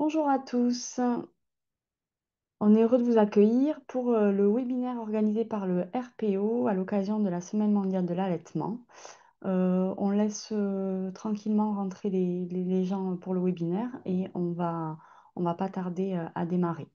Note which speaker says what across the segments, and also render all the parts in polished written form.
Speaker 1: Bonjour à tous, on est heureux de vous accueillir pour le webinaire organisé par le RPO à l'occasion de la Semaine mondiale de l'allaitement. On laisse tranquillement rentrer les gens pour le webinaire et on va pas tarder à démarrer.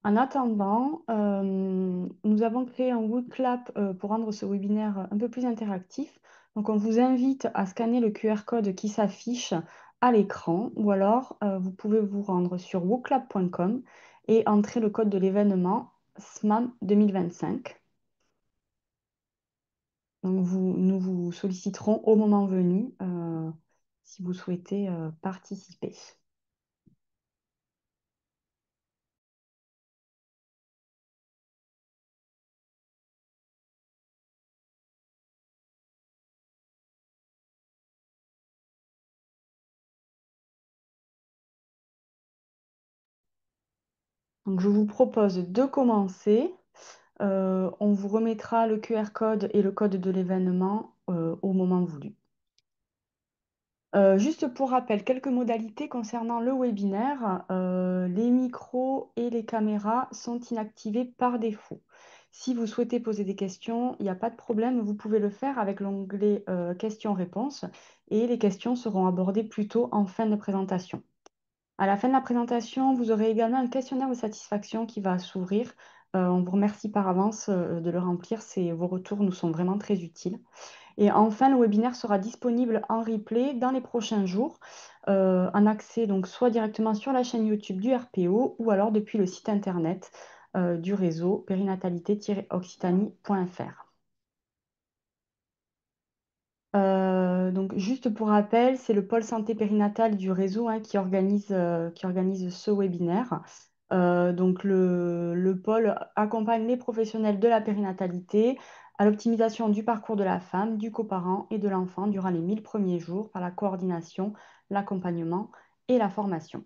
Speaker 1: En attendant, nous avons créé un WooClap pour rendre ce webinaire un peu plus interactif. Donc, on vous invite à scanner le QR code qui s'affiche à l'écran ou alors vous pouvez vous rendre sur wooclap.com et entrer le code de l'événement SMAM 2025. Donc, nous vous solliciterons au moment venu si vous souhaitez participer. Donc, je vous propose de commencer. On vous remettra le QR code et le code de l'événement au moment voulu. Juste pour rappel, quelques modalités concernant le webinaire. Les micros et les caméras sont inactivés par défaut. Si vous souhaitez poser des questions, il n'y a pas de problème, vous pouvez le faire avec l'onglet questions-réponses et les questions seront abordées plutôt en fin de présentation. À la fin de la présentation, vous aurez également un questionnaire de satisfaction qui va s'ouvrir. On vous remercie par avance de le remplir. Vos retours nous sont vraiment très utiles. Et enfin, le webinaire sera disponible en replay dans les prochains jours, en accès donc soit directement sur la chaîne YouTube du RPO ou alors depuis le site internet du réseau périnatalité-occitanie.fr. Donc, juste pour rappel, c'est le pôle santé périnatale du réseau hein, qui organise ce webinaire. Donc, le pôle accompagne les professionnels de la périnatalité à l'optimisation du parcours de la femme, du coparent et de l'enfant durant les 1000 premiers jours par la coordination, l'accompagnement et la formation.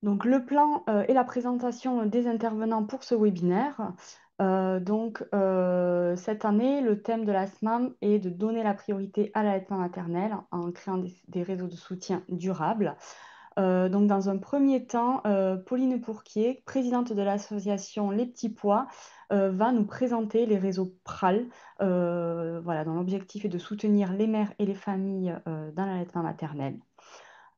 Speaker 1: Donc, le plan et la présentation des intervenants pour ce webinaire. Cette année, le thème de la SMAM est de donner la priorité à l'allaitement maternel en créant des réseaux de soutien durables. Donc, dans un premier temps, Pauline Pourquier, présidente de l'association Les Petits Pois, va nous présenter les réseaux PRAL, voilà, dont l'objectif est de soutenir les mères et les familles dans l'allaitement maternel.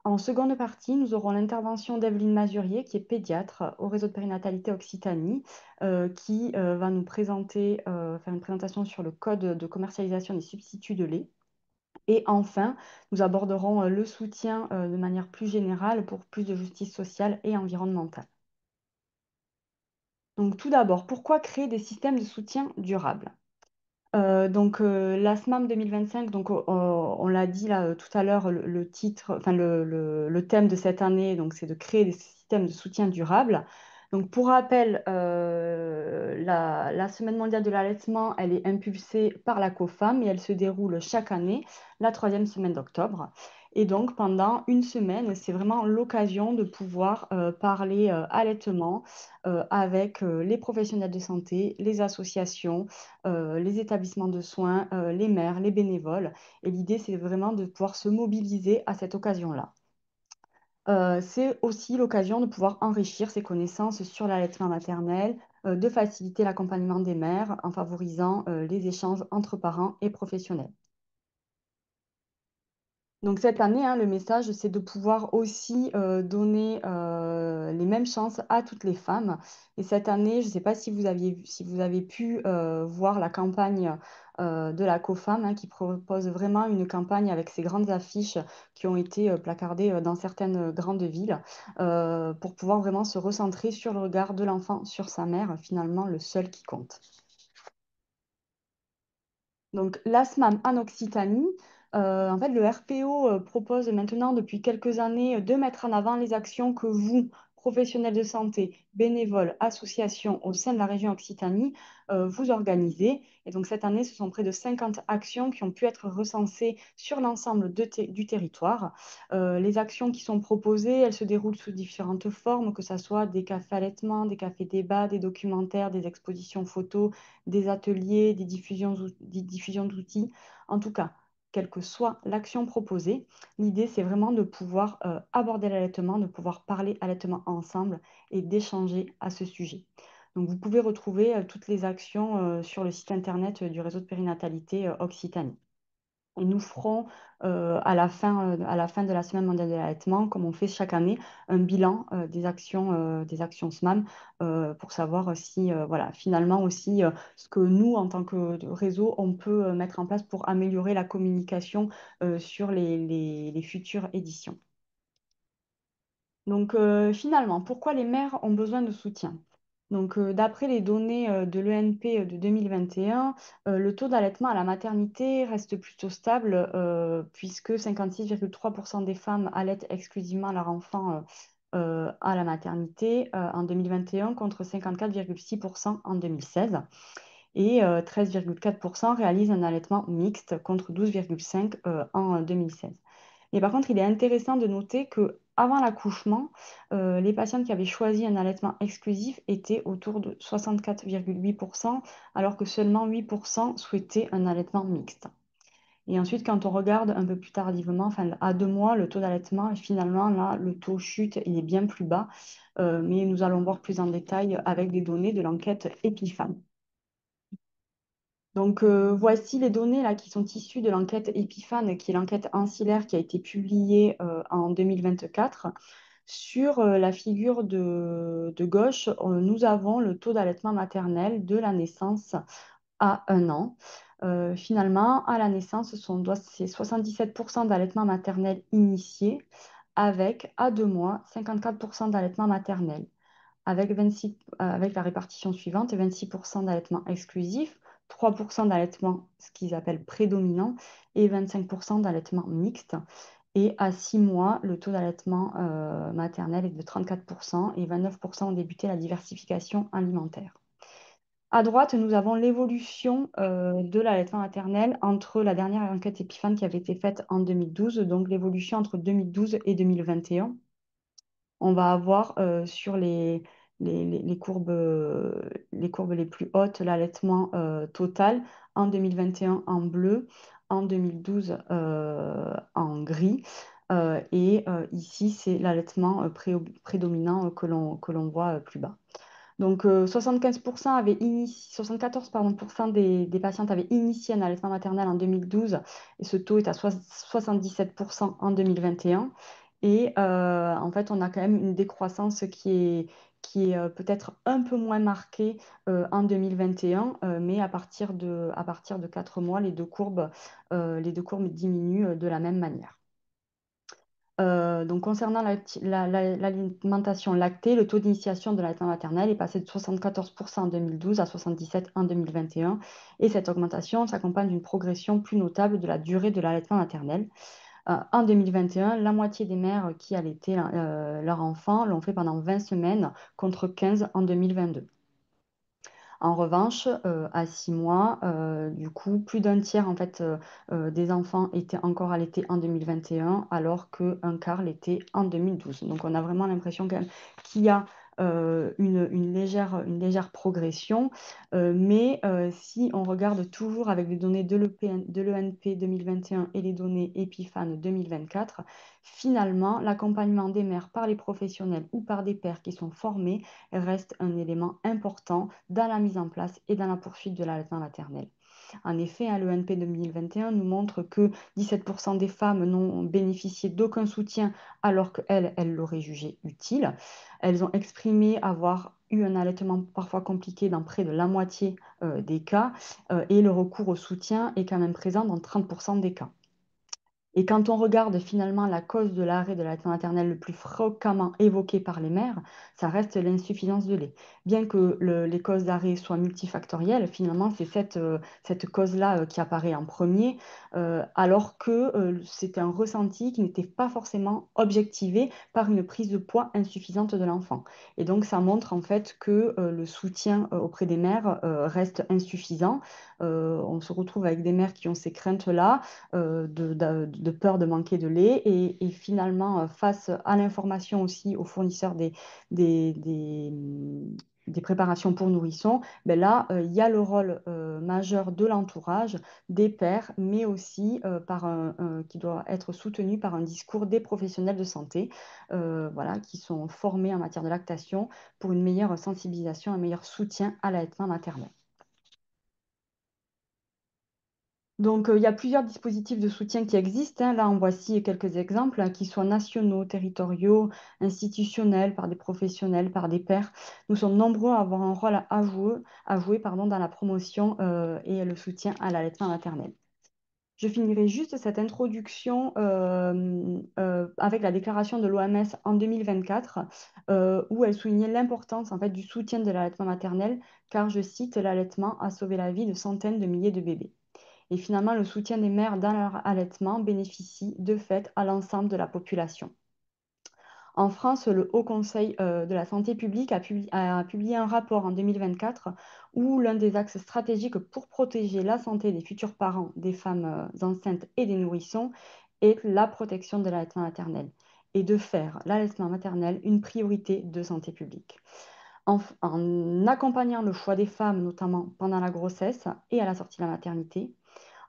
Speaker 1: En seconde partie, nous aurons l'intervention d'Evelyne Mazurier, qui est pédiatre au réseau de périnatalité Occitanie, qui va nous présenter, faire une présentation sur le code de commercialisation des substituts de lait. Et enfin, nous aborderons le soutien de manière plus générale pour plus de justice sociale et environnementale. Donc, tout d'abord, pourquoi créer des systèmes de soutien durables? La SMAM 2025, donc, on l'a dit là, tout à l'heure, le titre, enfin, le thème de cette année, donc, c'est de créer des systèmes de soutien durable. Donc, pour rappel, la Semaine mondiale de l'allaitement, elle est impulsée par la COFAM et elle se déroule chaque année, la troisième semaine d'octobre. Et donc, pendant une semaine, c'est vraiment l'occasion de pouvoir parler allaitement avec les professionnels de santé, les associations, les établissements de soins, les maires, les bénévoles. Et l'idée, c'est vraiment de pouvoir se mobiliser à cette occasion-là. C'est aussi l'occasion de pouvoir enrichir ses connaissances sur l'allaitement maternel, de faciliter l'accompagnement des mères en favorisant les échanges entre parents et professionnels. Donc cette année, hein, le message, c'est de pouvoir aussi donner les mêmes chances à toutes les femmes. Et cette année, je ne sais pas si vous avez pu voir la campagne de la COFAM, hein, qui propose vraiment une campagne avec ces grandes affiches qui ont été placardées dans certaines grandes villes pour pouvoir vraiment se recentrer sur le regard de l'enfant sur sa mère, finalement le seul qui compte. Donc, l'ASMAM en Occitanie, en fait, le RPO propose maintenant depuis quelques années de mettre en avant les actions que vous professionnels de santé, bénévoles, associations au sein de la région Occitanie, vous organisez. Et donc cette année, ce sont près de 50 actions qui ont pu être recensées sur l'ensemble du territoire. Les actions qui sont proposées, elles se déroulent sous différentes formes, que ce soit des cafés allaitement, des cafés débats, des documentaires, des expositions photos, des ateliers, des diffusions d'outils. En tout cas, quelle que soit l'action proposée, l'idée, c'est vraiment de pouvoir aborder l'allaitement, de pouvoir parler allaitement ensemble et d'échanger à ce sujet. Donc, vous pouvez retrouver toutes les actions sur le site internet du réseau de périnatalité Occitanie. Et nous ferons à la fin de la Semaine mondiale de l'allaitement, comme on fait chaque année, un bilan des actions SMAM pour savoir si, voilà, finalement aussi, ce que nous, en tant que réseau, on peut mettre en place pour améliorer la communication sur les futures éditions. Donc, finalement, pourquoi les mères ont besoin de soutien? Donc, d'après les données de l'ENP de 2021, le taux d'allaitement à la maternité reste plutôt stable puisque 56,3% des femmes allaitent exclusivement leur enfant à la maternité en 2021 contre 54,6% en 2016 et 13,4% réalisent un allaitement mixte contre 12,5% en 2016. Et par contre, il est intéressant de noter que avant l'accouchement, les patientes qui avaient choisi un allaitement exclusif étaient autour de 64,8%, alors que seulement 8% souhaitaient un allaitement mixte. Et ensuite, quand on regarde un peu plus tardivement, enfin à 2 mois, le taux d'allaitement, finalement, là, le taux chute, il est bien plus bas. Mais nous allons voir plus en détail avec des données de l'enquête EpiFam. Donc, voici les données là, qui sont issues de l'enquête EpiFan, qui est l'enquête ancillaire qui a été publiée en 2024. Sur la figure de gauche, nous avons le taux d'allaitement maternel de la naissance à 1 an. Finalement, à la naissance, c'est 77% d'allaitement maternel initié, avec à 2 mois, 54% d'allaitement maternel avec la répartition suivante, 26% d'allaitement exclusif, 3% d'allaitement, ce qu'ils appellent prédominant, et 25% d'allaitement mixte. Et à 6 mois, le taux d'allaitement maternel est de 34% et 29% ont débuté la diversification alimentaire. À droite, nous avons l'évolution de l'allaitement maternel entre la dernière enquête Epiphan qui avait été faite en 2012, donc l'évolution entre 2012 et 2021. On va avoir sur les courbes les plus hautes l'allaitement total en 2021 en bleu, en 2012 en gris. Et ici, c'est l'allaitement prédominant que l'on voit plus bas. Donc, 74 pardon, des patientes avaient initié un allaitement maternel en 2012 et ce taux est à 77% en 2021. Et en fait, on a quand même une décroissance qui est peut-être un peu moins marquée en 2021, mais à partir de 4 mois, les deux courbes diminuent de la même manière. Donc, concernant l'alimentation lactée, le taux d'initiation de l'allaitement maternel est passé de 74% en 2012 à 77% en 2021. Et cette augmentation s'accompagne d'une progression plus notable de la durée de l'allaitement maternel. En 2021, la moitié des mères qui allaitaient leur enfant l'ont fait pendant 20 semaines contre 15 en 2022. En revanche, à 6 mois, du coup, plus d'un tiers en fait, des enfants étaient encore allaités en 2021, alors qu'un quart l'était en 2012. Donc, on a vraiment l'impression quand même qu'il y a une légère progression. Mais si on regarde toujours avec les données de l'ENP 2021 et les données EpiFan 2024, finalement, l'accompagnement des mères par les professionnels ou par des pairs qui sont formés reste un élément important dans la mise en place et dans la poursuite de l'allaitement maternel. En effet, l'ENP 2021 nous montre que 17% des femmes n'ont bénéficié d'aucun soutien alors qu'elles l'auraient jugé utile. Elles ont exprimé avoir eu un allaitement parfois compliqué dans près de la moitié des cas et le recours au soutien est quand même présent dans 30% des cas. Et quand on regarde finalement la cause de l'arrêt de l'allaitement maternel le plus fréquemment évoquée par les mères, ça reste l'insuffisance de lait. Bien que les causes d'arrêt soient multifactorielles, finalement, c'est cette cause-là qui apparaît en premier, alors que c'était un ressenti qui n'était pas forcément objectivé par une prise de poids insuffisante de l'enfant. Et donc, ça montre en fait que le soutien auprès des mères reste insuffisant. On se retrouve avec des mères qui ont ces craintes-là de peur de manquer de lait. Et finalement, face à l'information aussi aux fournisseurs des, des, hum, des préparations pour nourrissons, ben là, il y a le rôle majeur de l'entourage, des pères, mais aussi qui doit être soutenu par un discours des professionnels de santé, voilà, qui sont formés en matière de lactation pour une meilleure sensibilisation, un meilleur soutien à l'allaitement maternel. Donc, il y a plusieurs dispositifs de soutien qui existent, hein. Là, en voici quelques exemples, hein, qu'ils soient nationaux, territoriaux, institutionnels, par des professionnels, par des pairs. Nous sommes nombreux à avoir un rôle à jouer, pardon, dans la promotion et le soutien à l'allaitement maternel. Je finirai juste cette introduction avec la déclaration de l'OMS en 2024, où elle soulignait l'importance en fait, du soutien de l'allaitement maternel, car, je cite, l'allaitement a sauvé la vie de centaines de milliers de bébés. Et finalement, le soutien des mères dans leur allaitement bénéficie de fait à l'ensemble de la population. En France, le Haut Conseil de la santé publique a publié un rapport en 2024 où l'un des axes stratégiques pour protéger la santé des futurs parents, des femmes enceintes et des nourrissons est la protection de l'allaitement maternel et de faire l'allaitement maternel une priorité de santé publique. En accompagnant le choix des femmes, notamment pendant la grossesse et à la sortie de la maternité,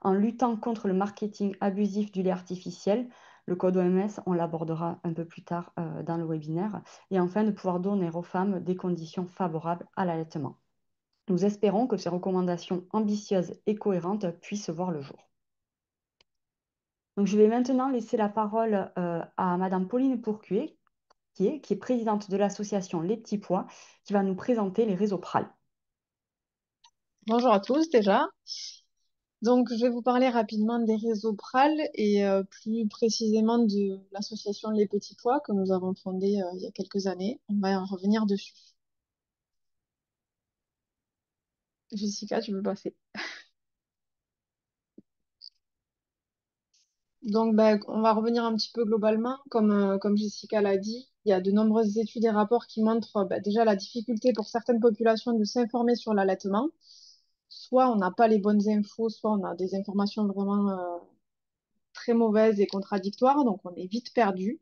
Speaker 1: en luttant contre le marketing abusif du lait artificiel. Le code OMS, on l'abordera un peu plus tard dans le webinaire. Et enfin, de pouvoir donner aux femmes des conditions favorables à l'allaitement. Nous espérons que ces recommandations ambitieuses et cohérentes puissent voir le jour. Donc, je vais maintenant laisser la parole à Madame Pauline Pourcuet, qui est présidente de l'association Les Petits Pois, qui va nous présenter les réseaux PRAL.
Speaker 2: Bonjour à tous déjà. Donc, je vais vous parler rapidement des réseaux PRAL et plus précisément de l'association Les Petits Pois que nous avons fondée il y a quelques années. On va en revenir dessus. Jessica, tu veux passer? Donc, on va revenir un petit peu globalement. Comme Jessica l'a dit, il y a de nombreuses études et rapports qui montrent déjà la difficulté pour certaines populations de s'informer sur l'allaitement. Soit on n'a pas les bonnes infos, soit on a des informations vraiment très mauvaises et contradictoires, donc on est vite perdu.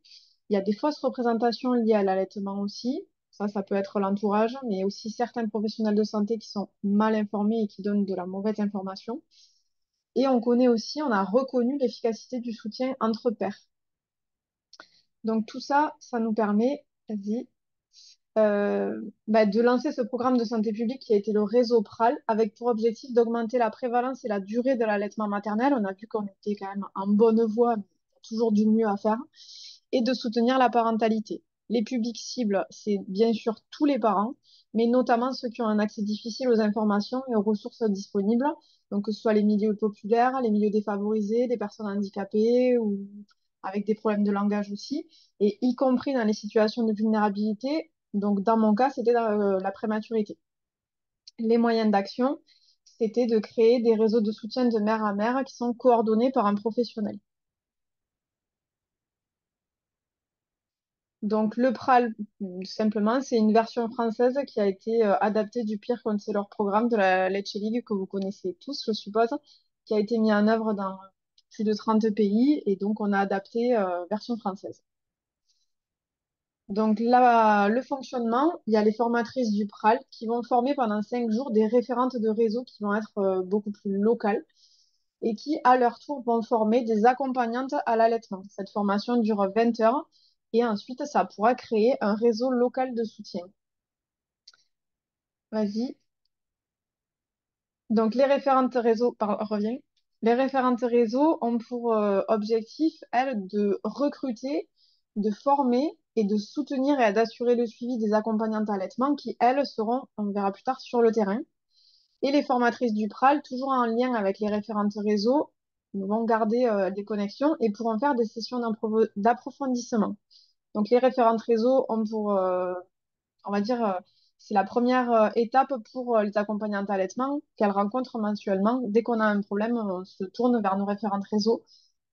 Speaker 2: Il y a des fausses représentations liées à l'allaitement aussi. Ça peut être l'entourage, mais aussi certains professionnels de santé qui sont mal informés et qui donnent de la mauvaise information. Et on connaît aussi, on a reconnu l'efficacité du soutien entre pairs. Donc tout ça, ça nous permet, vas-y, de lancer ce programme de santé publique qui a été le réseau PRAL, avec pour objectif d'augmenter la prévalence et la durée de l'allaitement maternel. On a vu qu'on était quand même en bonne voie, mais il y a toujours du mieux à faire, et de soutenir la parentalité. Les publics cibles, c'est bien sûr tous les parents, mais notamment ceux qui ont un accès difficile aux informations et aux ressources disponibles, donc que ce soit les milieux populaires, les milieux défavorisés, des personnes handicapées ou avec des problèmes de langage aussi, et y compris dans les situations de vulnérabilité. Donc dans mon cas, c'était la prématurité. Les moyens d'action, c'était de créer des réseaux de soutien de mère à mère qui sont coordonnés par un professionnel. Donc le PRAL, simplement, c'est une version française qui a été adaptée du Peer Counselor Programme de la Lecce League que vous connaissez tous, je suppose, qui a été mis en œuvre dans plus de 30 pays et donc on a adapté version française. Donc là, le fonctionnement, il y a les formatrices du PRAL qui vont former pendant 5 jours des référentes de réseau qui vont être beaucoup plus locales et qui, à leur tour, vont former des accompagnantes à l'allaitement. Cette formation dure 20 heures et ensuite, ça pourra créer un réseau local de soutien. Vas-y. Donc, les référentes réseau, reviens. Les référentes réseau ont pour objectif, elles, de recruter, de former et de soutenir et d'assurer le suivi des accompagnantes à allaitement qui, elles, seront, on verra plus tard, sur le terrain. Et les formatrices du PRAL, toujours en lien avec les référentes réseau, Ils vont garder des connexions et pourront faire des sessions d'approfondissement. Donc, les référentes réseau ont pour, on va dire, c'est la première étape pour les accompagnantes allaitement qu'elles rencontrent mensuellement. Dès qu'on a un problème, on se tourne vers nos référentes réseau.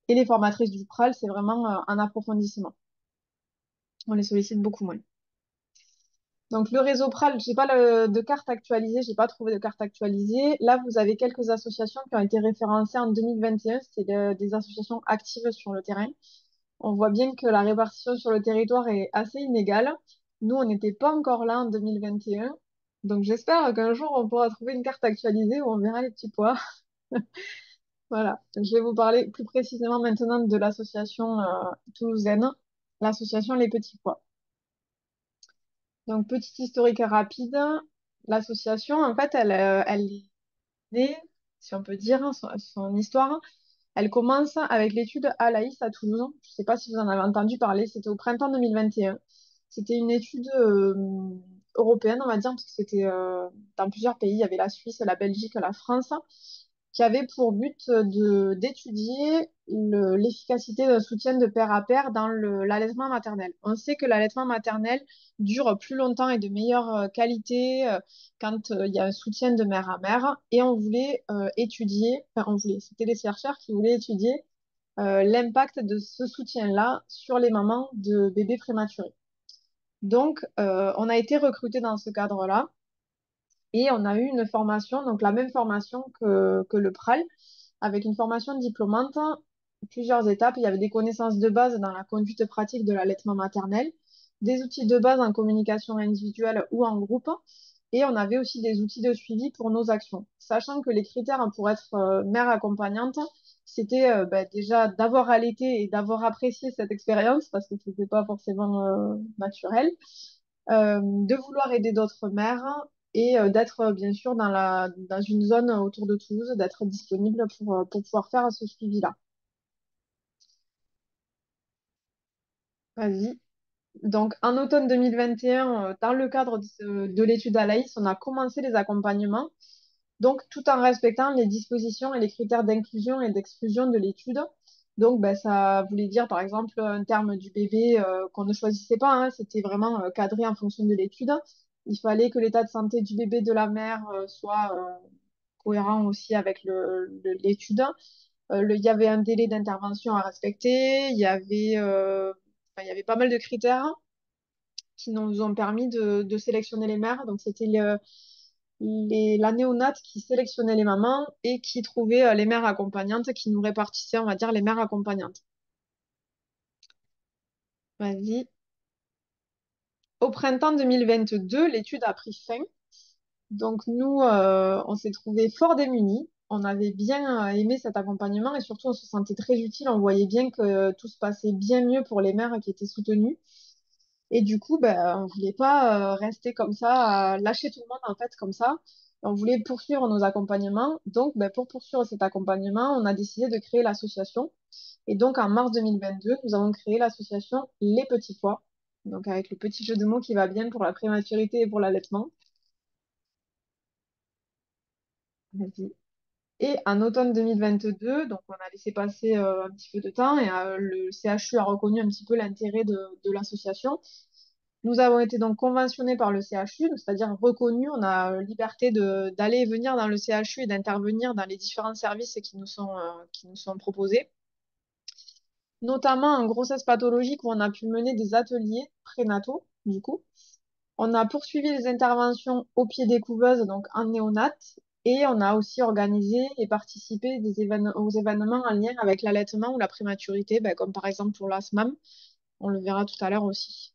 Speaker 2: Et les formatrices du PRAL, c'est vraiment un approfondissement. On les sollicite beaucoup moins. Donc le réseau PRAL, j'ai pas de carte actualisée, j'ai pas trouvé de carte actualisée. Là, vous avez quelques associations qui ont été référencées en 2021, c'était des associations actives sur le terrain. On voit bien que la répartition sur le territoire est assez inégale. Nous, on n'était pas encore là en 2021. Donc j'espère qu'un jour, on pourra trouver une carte actualisée où on verra les petits pois. Voilà. Je vais vous parler plus précisément maintenant de l'association toulousaine, l'association Les Petits Pois. Donc, petit historique rapide. L'association, en fait, elle est née, si on peut dire, hein, son histoire. Elle commence avec l'étude ALAIS à Toulouse. Je ne sais pas si vous en avez entendu parler. C'était au printemps 2021. C'était une étude européenne, on va dire, parce que c'était dans plusieurs pays. Il y avait la Suisse, la Belgique, la France, qui avait pour but d'étudier l'efficacité d'un soutien de pair à pair dans l'allaitement maternel. On sait que l'allaitement maternel dure plus longtemps et de meilleure qualité quand il y a un soutien de mère à mère. Et on voulait étudier, enfin on voulait, c'était les chercheurs qui voulaient étudier l'impact de ce soutien-là sur les mamans de bébés prématurés. Donc, on a été recrutés dans ce cadre-là. Et on a eu une formation, donc la même formation que le PRAL, avec une formation diplômante, plusieurs étapes. Il y avait des connaissances de base dans la conduite pratique de l'allaitement maternel, des outils de base en communication individuelle ou en groupe, et on avait aussi des outils de suivi pour nos actions. Sachant que les critères pour être mère accompagnante, c'était déjà d'avoir allaité et d'avoir apprécié cette expérience, parce que ce n'était pas forcément naturel, de vouloir aider d'autres mères et d'être bien sûr dans une zone autour de Toulouse, d'être disponible pour pouvoir faire ce suivi-là. Vas-y. Donc, en automne 2021, dans le cadre de l'étude ALAIS, on a commencé les accompagnements, donc tout en respectant les dispositions et les critères d'inclusion et d'exclusion de l'étude. Donc, ben, ça voulait dire, par exemple, un terme du bébé qu'on ne choisissait pas, hein, c'était vraiment cadré en fonction de l'étude. Il fallait que l'état de santé du bébé de la mère soit cohérent aussi avec l'étude. Il y avait un délai d'intervention à respecter, il y avait pas mal de critères qui nous ont permis de sélectionner les mères. Donc, c'était la néonate qui sélectionnait les mamans et qui trouvait les mères accompagnantes, qui nous répartissait, on va dire, les mères accompagnantes. Vas-y. Au printemps 2022, l'étude a pris fin. Donc, nous, on s'est trouvés fort démunis. On avait bien aimé cet accompagnement et surtout, on se sentait très utile. On voyait bien que tout se passait bien mieux pour les mères qui étaient soutenues. Et du coup, ben, on voulait pas rester comme ça, lâcher tout le monde en fait comme ça. On voulait poursuivre nos accompagnements. Donc, ben, pour poursuivre cet accompagnement, on a décidé de créer l'association. Et donc, en mars 2022, nous avons créé l'association Les Petits Pois. Donc, avec le petit jeu de mots qui va bien pour la prématurité et pour l'allaitement. Vas-y. Et en automne 2022, donc on a laissé passer un petit peu de temps et le CHU a reconnu un petit peu l'intérêt de l'association. Nous avons été donc conventionnés par le CHU, c'est-à-dire reconnus. On a liberté d'aller et venir dans le CHU et d'intervenir dans les différents services qui nous sont proposés, notamment en grossesse pathologique où on a pu mener des ateliers prénataux, du coup. On a poursuivi les interventions au pied des couveuses, donc en néonat, et on a aussi organisé et participé aux événements en lien avec l'allaitement ou la prématurité, ben, comme par exemple pour l'ASMAM. On le verra tout à l'heure aussi.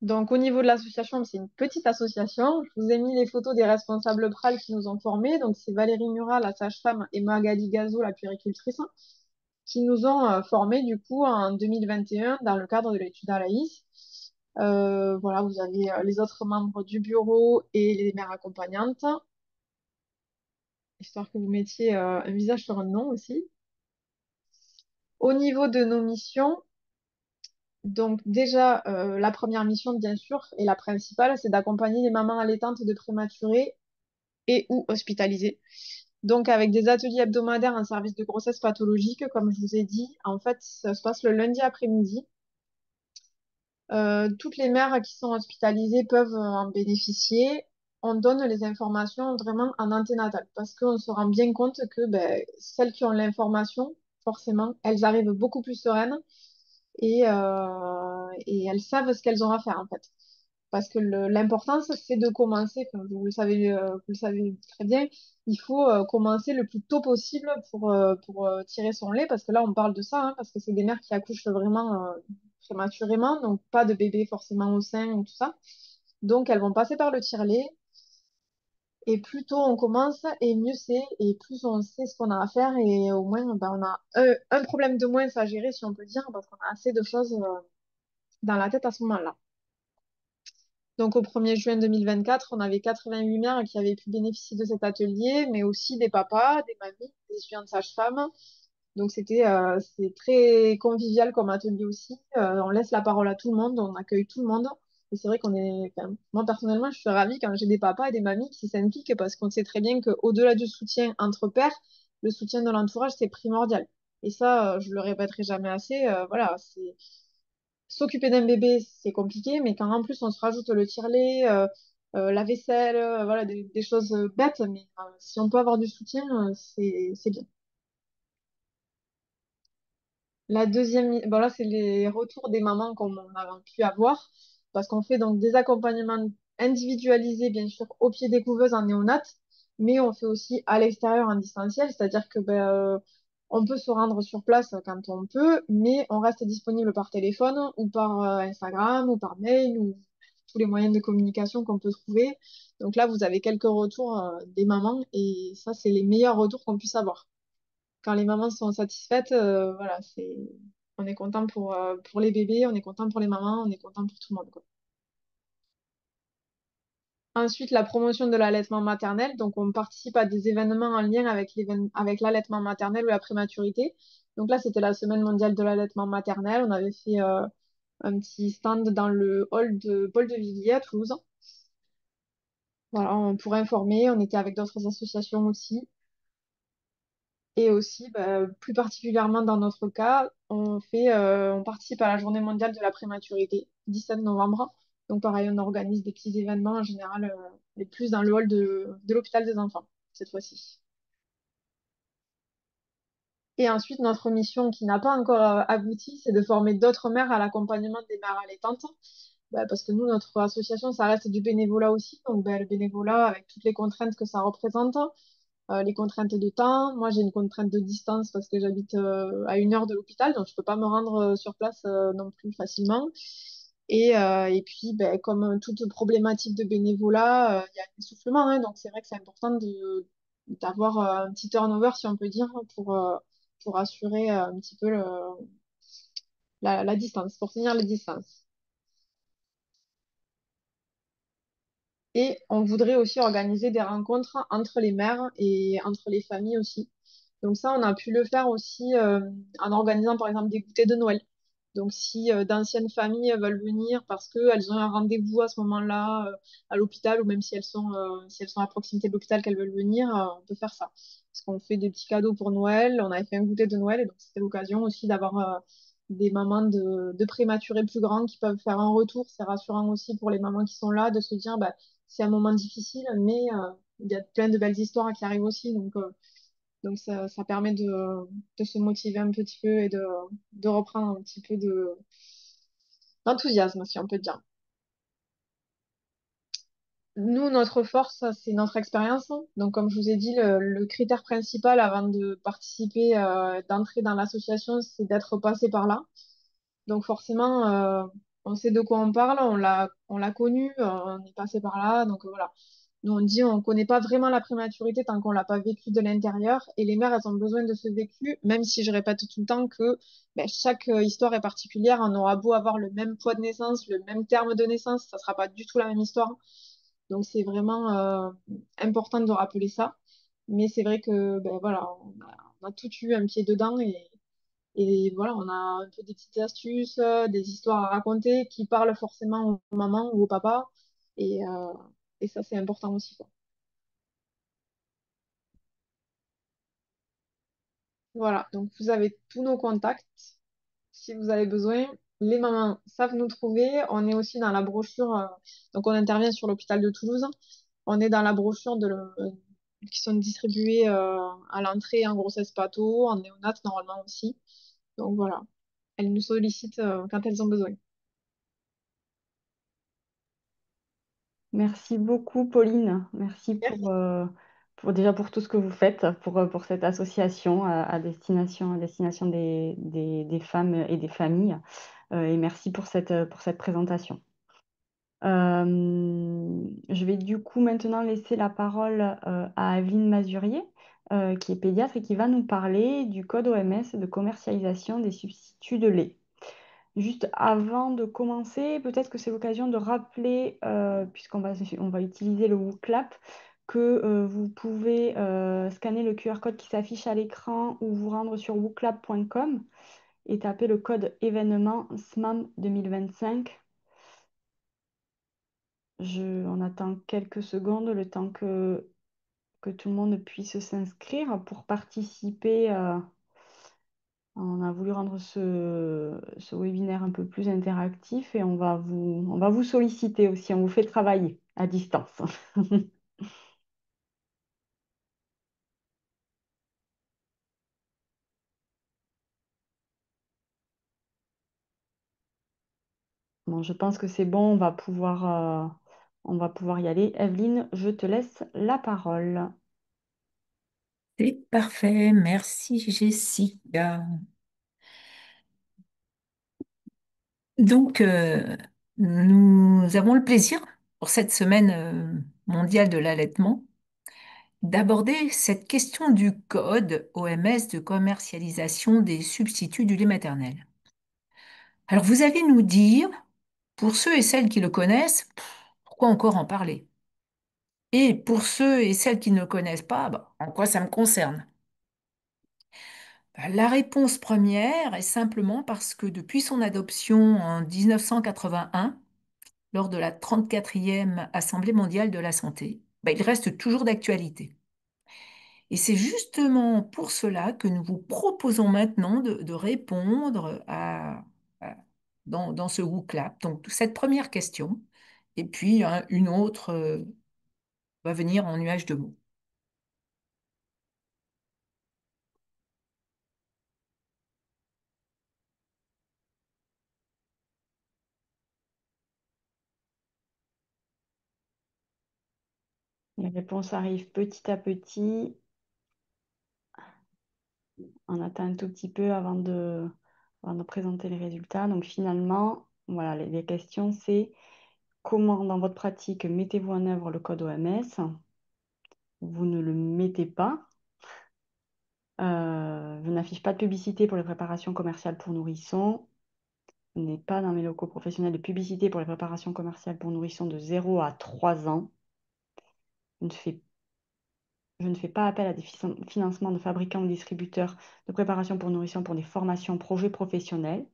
Speaker 2: Donc, au niveau de l'association, c'est une petite association. Je vous ai mis les photos des responsables PRAL qui nous ont formés. Donc, c'est Valérie Murat, la sage-femme, et Magali Gazo, la puéricultrice, qui nous ont formés, du coup, en 2021 dans le cadre de l'étude ALAIS. Voilà, vous avez les autres membres du bureau et les mères accompagnantes, histoire que vous mettiez un visage sur un nom aussi. Au niveau de nos missions, donc déjà, la première mission, bien sûr, et la principale, c'est d'accompagner les mamans allaitantes de prématurés et ou hospitalisés. Donc, avec des ateliers hebdomadaires en service de grossesse pathologique, comme je vous ai dit, en fait, ça se passe le lundi après-midi. Toutes les mères qui sont hospitalisées peuvent en bénéficier. On donne les informations vraiment en anténatal parce qu'on se rend bien compte que ben, celles qui ont l'information, forcément, elles arrivent beaucoup plus sereines et elles savent ce qu'elles ont à faire en fait. Parce que l'importance, c'est de commencer, comme vous le savez très bien, il faut commencer le plus tôt possible pour tirer son lait, parce que là, on parle de ça, hein, parce que c'est des mères qui accouchent vraiment prématurément, donc pas de bébé forcément au sein ou tout ça. Donc, elles vont passer par le tire-lait, et plus tôt on commence, et mieux c'est, et plus on sait ce qu'on a à faire, et au moins, ben, on a un problème de moins à gérer, si on peut dire, parce qu'on a assez de choses dans la tête à ce moment-là. Donc au 1er juin 2024, on avait 88 mères qui avaient pu bénéficier de cet atelier, mais aussi des papas, des mamies, des étudiantes sages-femmes. Donc c'est très convivial comme atelier aussi. On laisse la parole à tout le monde, on accueille tout le monde. Et c'est vrai enfin, moi personnellement, je suis ravie quand j'ai des papas et des mamies qui s'impliquent parce qu'on sait très bien qu'au-delà du soutien entre pairs, le soutien de l'entourage, c'est primordial. Et ça, je le répéterai jamais assez. Voilà, c'est s'occuper d'un bébé, c'est compliqué, mais quand en plus on se rajoute le tire-lait, la vaisselle, voilà, des choses bêtes, mais si on peut avoir du soutien, c'est bien. La deuxième, bon là, c'est les retours des mamans qu'on a pu avoir, parce qu'on fait donc des accompagnements individualisés, bien sûr, au pied des couveuses en néonate, mais on fait aussi à l'extérieur en distanciel, c'est-à-dire que ben, on peut se rendre sur place quand on peut, mais on reste disponible par téléphone ou par Instagram ou par mail ou tous les moyens de communication qu'on peut trouver. Donc là, vous avez quelques retours des mamans et ça, c'est les meilleurs retours qu'on puisse avoir quand les mamans sont satisfaites, voilà, on est content pour les bébés, on est content pour les mamans, on est content pour tout le monde, quoi. Ensuite, la promotion de l'allaitement maternel. Donc, on participe à des événements en lien avec l'allaitement maternel ou la prématurité. Donc là, c'était la semaine mondiale de l'allaitement maternel. On avait fait un petit stand dans le hall de Paul de Villiers à Toulouse. Voilà, pour informer. On était avec d'autres associations aussi. Et aussi, bah, plus particulièrement dans notre cas, on participe à la Journée mondiale de la prématurité, 17 novembre. Donc pareil, on organise des petits événements en général, les plus dans le hall de l'hôpital des enfants, cette fois-ci. Et ensuite, notre mission qui n'a pas encore abouti, c'est de former d'autres mères à l'accompagnement des mères allaitantes. Bah, parce que nous, notre association, ça reste du bénévolat aussi. Donc bah, le bénévolat, avec toutes les contraintes que ça représente, les contraintes de temps. Moi, j'ai une contrainte de distance parce que j'habite à 1 heure de l'hôpital, donc je peux pas me rendre sur place non plus facilement. Et puis, ben, comme toute problématique de bénévolat, il y a un essoufflement, hein, donc c'est vrai que c'est important d'avoir un petit turnover, si on peut dire, pour assurer un petit peu la distance, pour tenir les distances. Et on voudrait aussi organiser des rencontres entre les mères et entre les familles aussi. Donc ça, on a pu le faire aussi en organisant par exemple des goûters de Noël. Donc si d'anciennes familles veulent venir parce qu'elles ont un rendez-vous à ce moment-là à l'hôpital ou même si elles sont à proximité de l'hôpital qu'elles veulent venir, on peut faire ça. Parce qu'on fait des petits cadeaux pour Noël, on avait fait un goûter de Noël et donc c'était l'occasion aussi d'avoir des mamans de prématurés plus grands qui peuvent faire un retour. C'est rassurant aussi pour les mamans qui sont là de se dire bah, c'est un moment difficile, mais il y a plein de belles histoires qui arrivent aussi. Donc ça permet de se motiver un petit peu et de reprendre un petit peu d'enthousiasme, si on peut dire. Nous, notre force, c'est notre expérience. Donc, comme je vous ai dit, le critère principal avant de participer, d'entrer dans l'association, c'est d'être passé par là. Donc, forcément, on sait de quoi on parle, on l'a connu, on est passé par là. Donc, voilà. Nous, on dit, on connaît pas vraiment la prématurité tant qu'on l'a pas vécu de l'intérieur. Et les mères, elles ont besoin de ce vécu, même si je répète tout le temps que ben, chaque histoire est particulière. On aura beau avoir le même poids de naissance, le même terme de naissance, ça sera pas du tout la même histoire. Donc, c'est vraiment important de rappeler ça. Mais c'est vrai que, ben, voilà, on a tout eu un pied dedans et voilà, on a un peu des petites astuces, des histoires à raconter qui parlent forcément aux mamans ou aux papas. Et, euh, et ça, c'est important aussi, quoi. Voilà, donc vous avez tous nos contacts. Si vous avez besoin, les mamans savent nous trouver. On est aussi dans la brochure, donc on intervient sur l'hôpital de Toulouse. On est dans la brochure qui sont distribuées à l'entrée en grossesse patho, en néonat normalement aussi. Donc voilà, elles nous sollicitent quand elles ont besoin.
Speaker 1: Merci beaucoup, Pauline. Merci
Speaker 2: Merci.
Speaker 1: pour déjà pour tout ce que vous faites pour cette association à destination des femmes et des familles. Et merci pour cette présentation. Je vais du coup maintenant laisser la parole à Aveline Mazurier, qui est pédiatre et qui va nous parler du code OMS de commercialisation des substituts de lait. Juste avant de commencer, peut-être que c'est l'occasion de rappeler, on va utiliser le WooClap, que vous pouvez scanner le QR code qui s'affiche à l'écran ou vous rendre sur wooclap.com et taper le code événement SMAM 2025. On attend quelques secondes, le temps que tout le monde puisse s'inscrire pour participer. On a voulu rendre ce webinaire un peu plus interactif et on va vous solliciter aussi. On vous fait travailler à distance. Bon, je pense que c'est bon. On va pouvoir y aller. Evelyne, je te laisse la parole.
Speaker 3: C'est parfait, merci Jessica. Donc, nous avons le plaisir pour cette semaine mondiale de l'allaitement d'aborder cette question du code OMS de commercialisation des substituts du lait maternel. Alors, vous allez nous dire, pour ceux et celles qui le connaissent, pourquoi encore en parler? Et pour ceux et celles qui ne le connaissent pas, bah, en quoi ça me concerne? La réponse première est simplement parce que depuis son adoption en 1981, lors de la 34e Assemblée mondiale de la santé, il reste toujours d'actualité. Et c'est justement pour cela que nous vous proposons maintenant de répondre dans ce WooClap. Donc, cette première question, et puis hein, une autre va venir en nuage de mots.
Speaker 1: Les réponses arrivent petit à petit. On attend un tout petit peu avant de présenter les résultats. Donc finalement, voilà, les questions, c'est comment dans votre pratique mettez-vous en œuvre le code OMS? Vous ne le mettez pas. Je n'affiche pas de publicité pour les préparations commerciales pour nourrissons. Je n'ai pas dans mes locaux professionnels de publicité pour les préparations commerciales pour nourrissons de 0 à 3 ans. Je ne fais, je ne fais pas appel à des financements de fabricants ou distributeurs de préparation pour nourrissons pour des formations projets professionnels.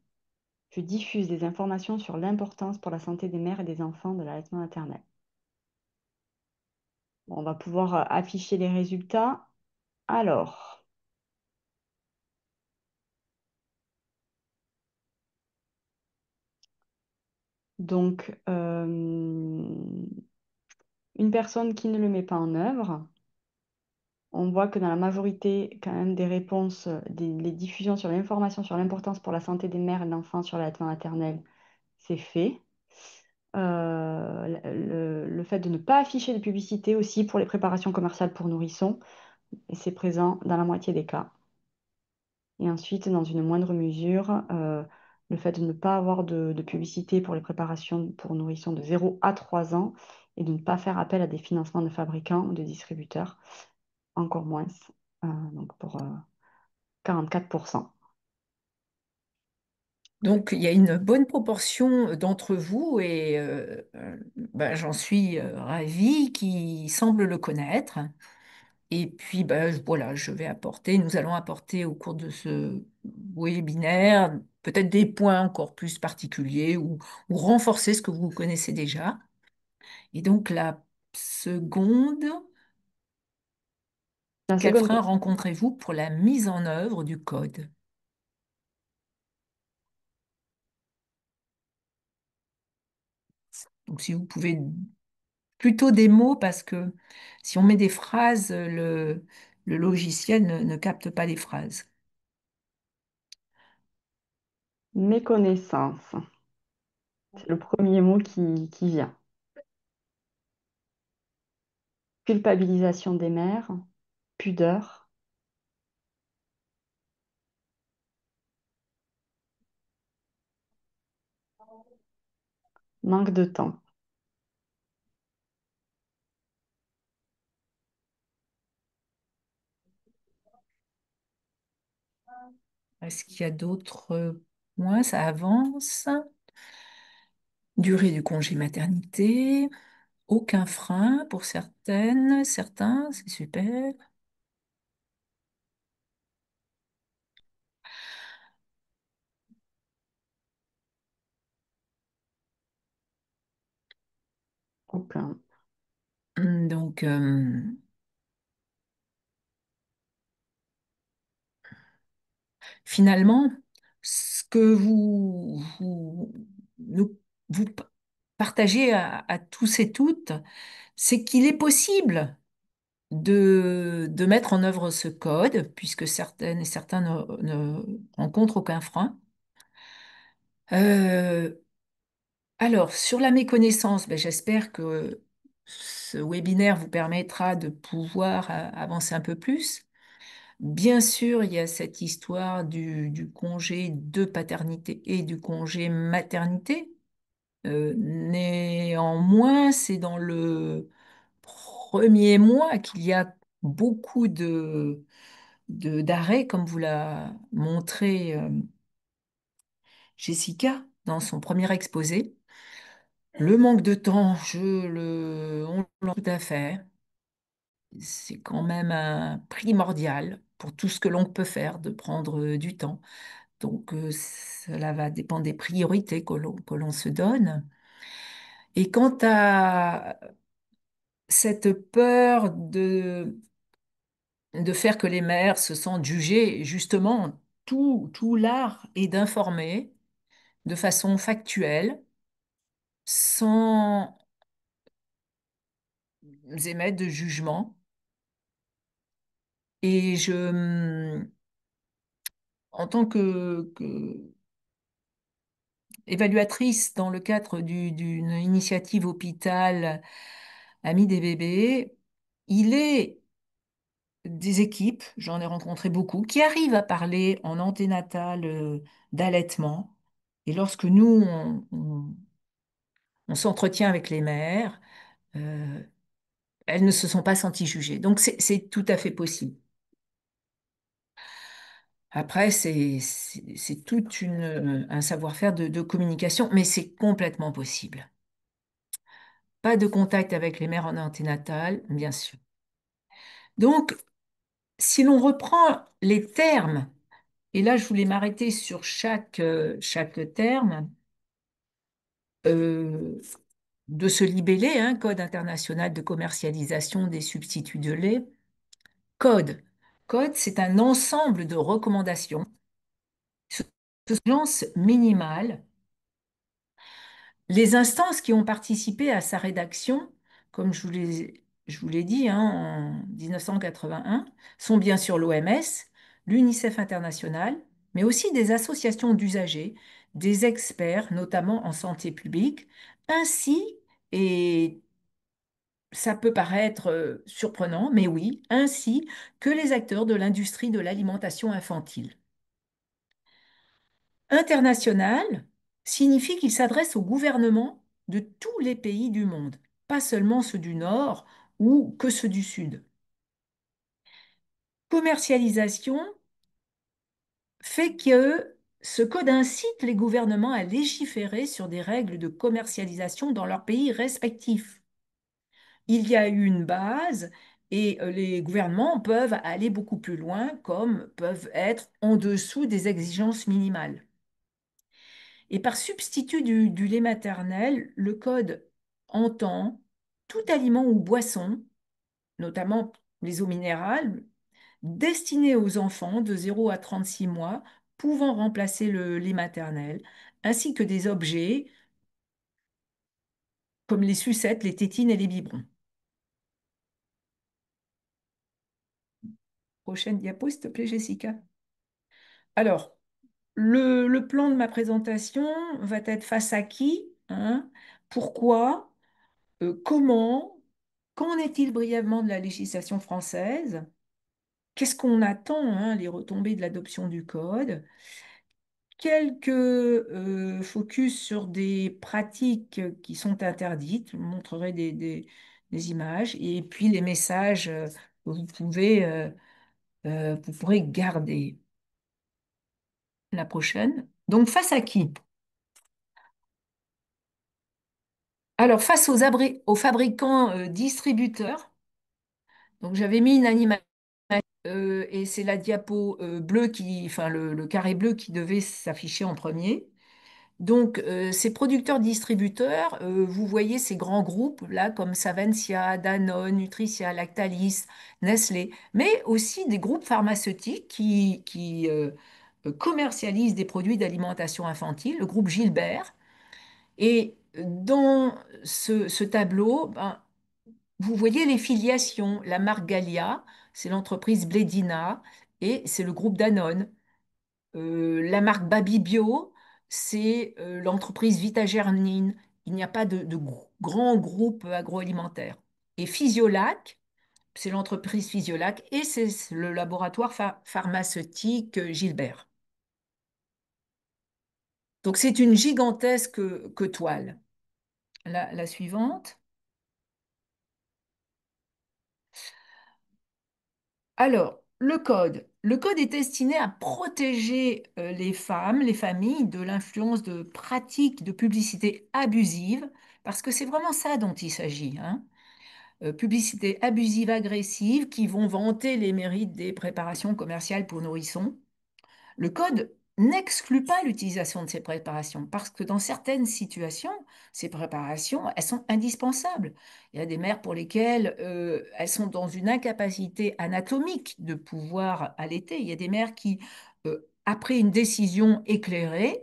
Speaker 1: Je diffuse des informations sur l'importance pour la santé des mères et des enfants de l'allaitement maternel. Bon, on va pouvoir afficher les résultats. Alors, donc, une personne qui ne le met pas en œuvre, on voit que dans la majorité quand même des réponses, les diffusions sur l'information sur l'importance pour la santé des mères et de l'enfant sur l'allaitement maternel, c'est fait. Le fait de ne pas afficher de publicité aussi pour les préparations commerciales pour nourrissons, et c'est présent dans la moitié des cas. Et ensuite, dans une moindre mesure, le fait de ne pas avoir de publicité pour les préparations pour nourrissons de 0 à 3 ans et de ne pas faire appel à des financements de fabricants ou de distributeurs, encore moins, donc pour 44%.
Speaker 3: Donc, il y a une bonne proportion d'entre vous, et j'en suis ravie, qui semblent le connaître. Et puis, voilà, nous allons apporter au cours de ce webinaire peut-être des points encore plus particuliers ou renforcer ce que vous connaissez déjà. Et donc, la seconde,
Speaker 1: La
Speaker 3: Quels
Speaker 1: seconde
Speaker 3: freins
Speaker 1: question.
Speaker 3: rencontrez-vous pour la mise en œuvre du code? Donc, si vous pouvez plutôt des mots, parce que si on met des phrases, le logiciel ne capte pas les phrases.
Speaker 1: Méconnaissance. C'est le premier mot qui vient. Culpabilisation des mères, pudeur, manque de temps.
Speaker 3: Est-ce qu'il y a d'autres points? Ça avance. Durée du congé maternité. Aucun frein pour certaines, certains, c'est super.
Speaker 1: Aucun.
Speaker 3: Donc, finalement, ce que vous partagez à tous et toutes, c'est qu'il est possible de mettre en œuvre ce code, puisque certaines et certains ne rencontrent aucun frein. Euh, alors, sur la méconnaissance, ben, j'espère que ce webinaire vous permettra de pouvoir avancer un peu plus. Bien sûr, il y a cette histoire du congé de paternité et du congé maternité. Néanmoins, c'est dans le premier mois qu'il y a beaucoup d'arrêts, comme vous l'a montré Jessica dans son premier exposé. Le manque de temps, on l'a tout à fait. C'est quand même un primordial pour tout ce que l'on peut faire de prendre du temps. Donc, cela va dépendre des priorités que l'on se donne. Et quant à cette peur de faire que les mères se sentent jugées, justement, tout l'art est d'informer de façon factuelle, sans émettre de jugement. Et en tant que évaluatrice dans le cadre d'une initiative hôpital Amis des bébés, il est des équipes, j'en ai rencontré beaucoup, qui arrivent à parler en anténatal d'allaitement. Et lorsque nous, on s'entretient avec les mères, euh, elles ne se sont pas senties jugées. Donc c'est tout à fait possible. Après, c'est tout un savoir-faire de communication, mais c'est complètement possible. Pas de contact avec les mères en anténatal, bien sûr. Donc, si l'on reprend les termes, et là je voulais m'arrêter sur chaque terme euh, de ce libellé, hein, Code international de commercialisation des substituts de lait. Code. Code, c'est un ensemble de recommandations, surveillance minimale. Les instances qui ont participé à sa rédaction, comme je vous l'ai dit, hein, en 1981, sont bien sûr l'OMS, l'UNICEF international, mais aussi des associations d'usagers, des experts, notamment en santé publique, ainsi, et ça peut paraître surprenant, mais oui, ainsi que les acteurs de l'industrie de l'alimentation infantile. International signifie qu'il s'adresse aux gouvernements de tous les pays du monde, pas seulement ceux du Nord ou que ceux du Sud. Commercialisation fait que ce code incite les gouvernements à légiférer sur des règles de commercialisation dans leurs pays respectifs. Il y a eu une base et les gouvernements peuvent aller beaucoup plus loin, comme peuvent être en dessous des exigences minimales. Et par substitut du lait maternel, le code entend tout aliment ou boisson, notamment les eaux minérales, destinés aux enfants de 0 à 36 mois, pouvant remplacer le lait maternel, ainsi que des objets comme les sucettes, les tétines et les biberons. Prochaine diapo, s'il te plaît, Jessica. Alors, le plan de ma présentation va être face à qui, hein, pourquoi, comment, qu'en est-il brièvement de la législation française, qu'est-ce qu'on attend, hein, les retombées de l'adoption du code, quelques focus sur des pratiques qui sont interdites, je vous montrerai des images, et puis les messages que vous pourrez garder. La prochaine. Donc, face à qui? Alors, face aux fabricants distributeurs, donc j'avais mis une animation et c'est la diapo bleue enfin le carré bleu qui devait s'afficher en premier. Donc, ces producteurs-distributeurs, vous voyez ces grands groupes là comme Savencia, Danone, Nutricia, Lactalis, Nestlé, mais aussi des groupes pharmaceutiques qui commercialisent des produits d'alimentation infantile, le groupe Gilbert. Et dans ce tableau, ben, vous voyez les filiations. La marque Gallia, c'est l'entreprise Blédina et c'est le groupe Danone. La marque Babybio, c'est l'entreprise Vitagermine. Il n'y a pas de grand groupe agroalimentaire. Et Physiolac, c'est l'entreprise Physiolac et c'est le laboratoire pharmaceutique Gilbert. Donc c'est une gigantesque toile. La suivante. Alors, le code. Le code est destiné à protéger les femmes, les familles de l'influence de pratiques de publicité abusive, parce que c'est vraiment ça dont il s'agit, hein. Publicité abusive, agressive, qui vont vanter les mérites des préparations commerciales pour nourrissons. Le code n'exclut pas l'utilisation de ces préparations parce que dans certaines situations, ces préparations, elles sont indispensables. Il y a des mères pour lesquelles elles sont dans une incapacité anatomique de pouvoir allaiter. Il y a des mères qui, après une décision éclairée,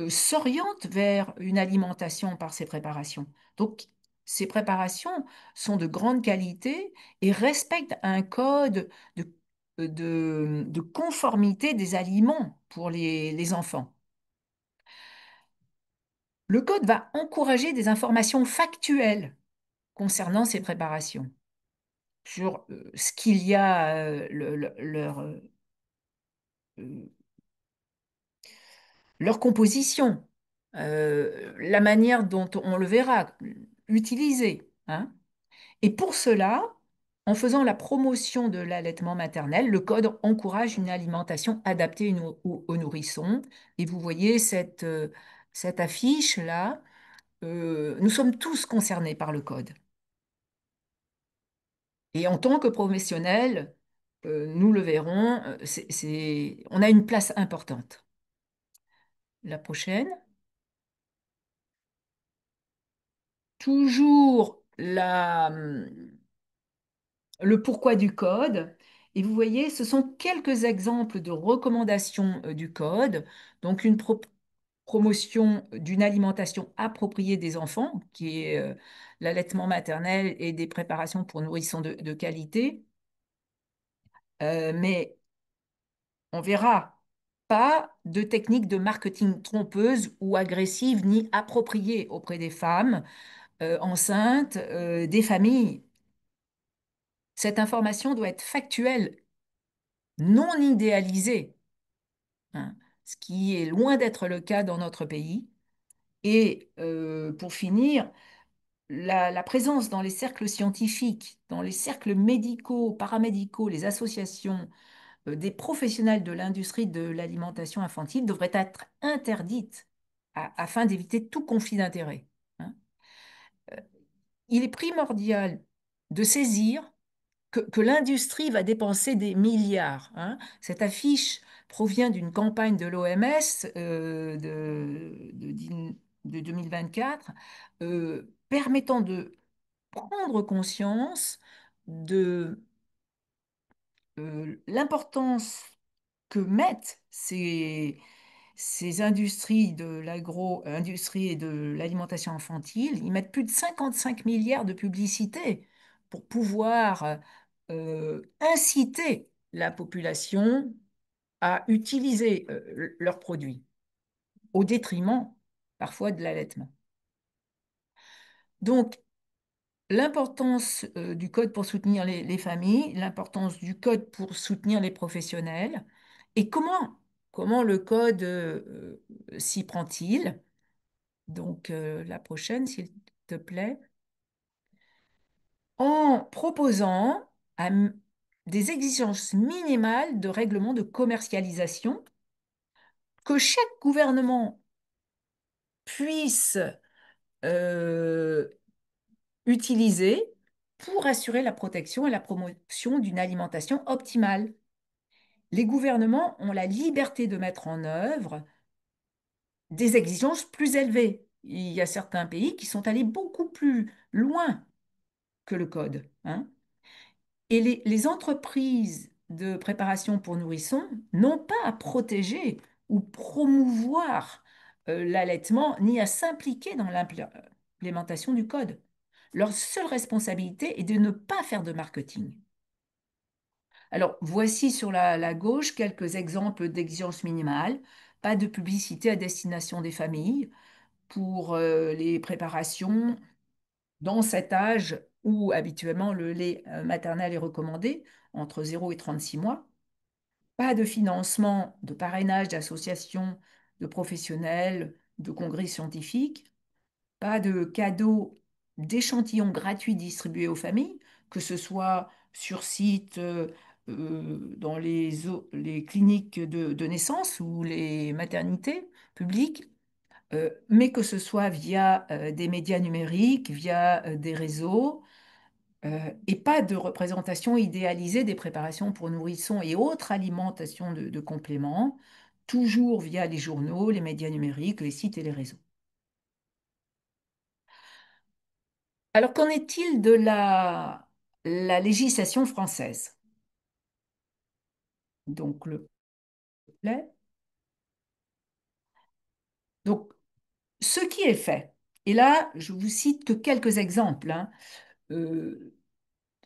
Speaker 3: s'orientent vers une alimentation par ces préparations. Donc, ces préparations sont de grande qualité et respectent un code de de conformité des aliments pour les enfants. Le code va encourager des informations factuelles concernant ces préparations, sur ce qu'il y a, euh, leur composition, la manière dont on le verra utilisé, hein. Et pour cela, en faisant la promotion de l'allaitement maternel, le code encourage une alimentation adaptée aux nourrissons. Et vous voyez cette affiche-là. Nous sommes tous concernés par le code. Et en tant que professionnels, nous le verrons, on a une place importante. La prochaine. Toujours le pourquoi du code. Et vous voyez, ce sont quelques exemples de recommandations du code. Donc, une promotion d'une alimentation appropriée des enfants, qui est l'allaitement maternel et des préparations pour nourrissons de qualité. Mais on verra pas de techniques de marketing trompeuses ou agressives ni appropriées auprès des femmes enceintes, des familles. Cette information doit être factuelle, non idéalisée, hein, ce qui est loin d'être le cas dans notre pays. Et pour finir, la présence dans les cercles scientifiques, dans les cercles médicaux, paramédicaux, les associations des professionnels de l'industrie de l'alimentation infantile devrait être interdite afin d'éviter tout conflit d'intérêts, hein. Il est primordial de saisir que l'industrie va dépenser des milliards, hein. Cette affiche provient d'une campagne de l'OMS de 2024 permettant de prendre conscience de l'importance que mettent ces industries de l'agro-industrie et de l'alimentation infantile. Ils mettent plus de 55 milliards de publicité pour pouvoir inciter la population à utiliser leurs produits, au détriment parfois de l'allaitement. Donc, l'importance du code pour soutenir les familles, l'importance du code pour soutenir les professionnels, et comment le code s'y prend-il? Donc, la prochaine, s'il te plaît, en proposant des exigences minimales de règlement de commercialisation que chaque gouvernement puisse euh, utiliser pour assurer la protection et la promotion d'une alimentation optimale. Les gouvernements ont la liberté de mettre en œuvre des exigences plus élevées. Il y a certains pays qui sont allés beaucoup plus loin que le code, hein. Et les entreprises de préparation pour nourrissons n'ont pas à protéger ou promouvoir l'allaitement, ni à s'impliquer dans l'implémentation du code. Leur seule responsabilité est de ne pas faire de marketing. Alors, voici sur la gauche quelques exemples d'exigences minimales. Pas de publicité à destination des familles pour les préparations dans cet âge où habituellement le lait maternel est recommandé, entre 0 et 36 mois. Pas de financement de parrainage d'associations de professionnels, de congrès scientifiques. Pas de cadeaux d'échantillons gratuits distribués aux familles, que ce soit sur site, dans les cliniques de naissance ou les maternités publiques, mais que ce soit via des médias numériques, via des réseaux, et pas de représentation idéalisée des préparations pour nourrissons et autres alimentations de compléments, toujours via les journaux, les médias numériques, les sites et les réseaux. Alors, qu'en est-il de la législation française? Donc, le plaît. Donc, ce qui est fait, et là, je vous cite que quelques exemples, hein. Euh,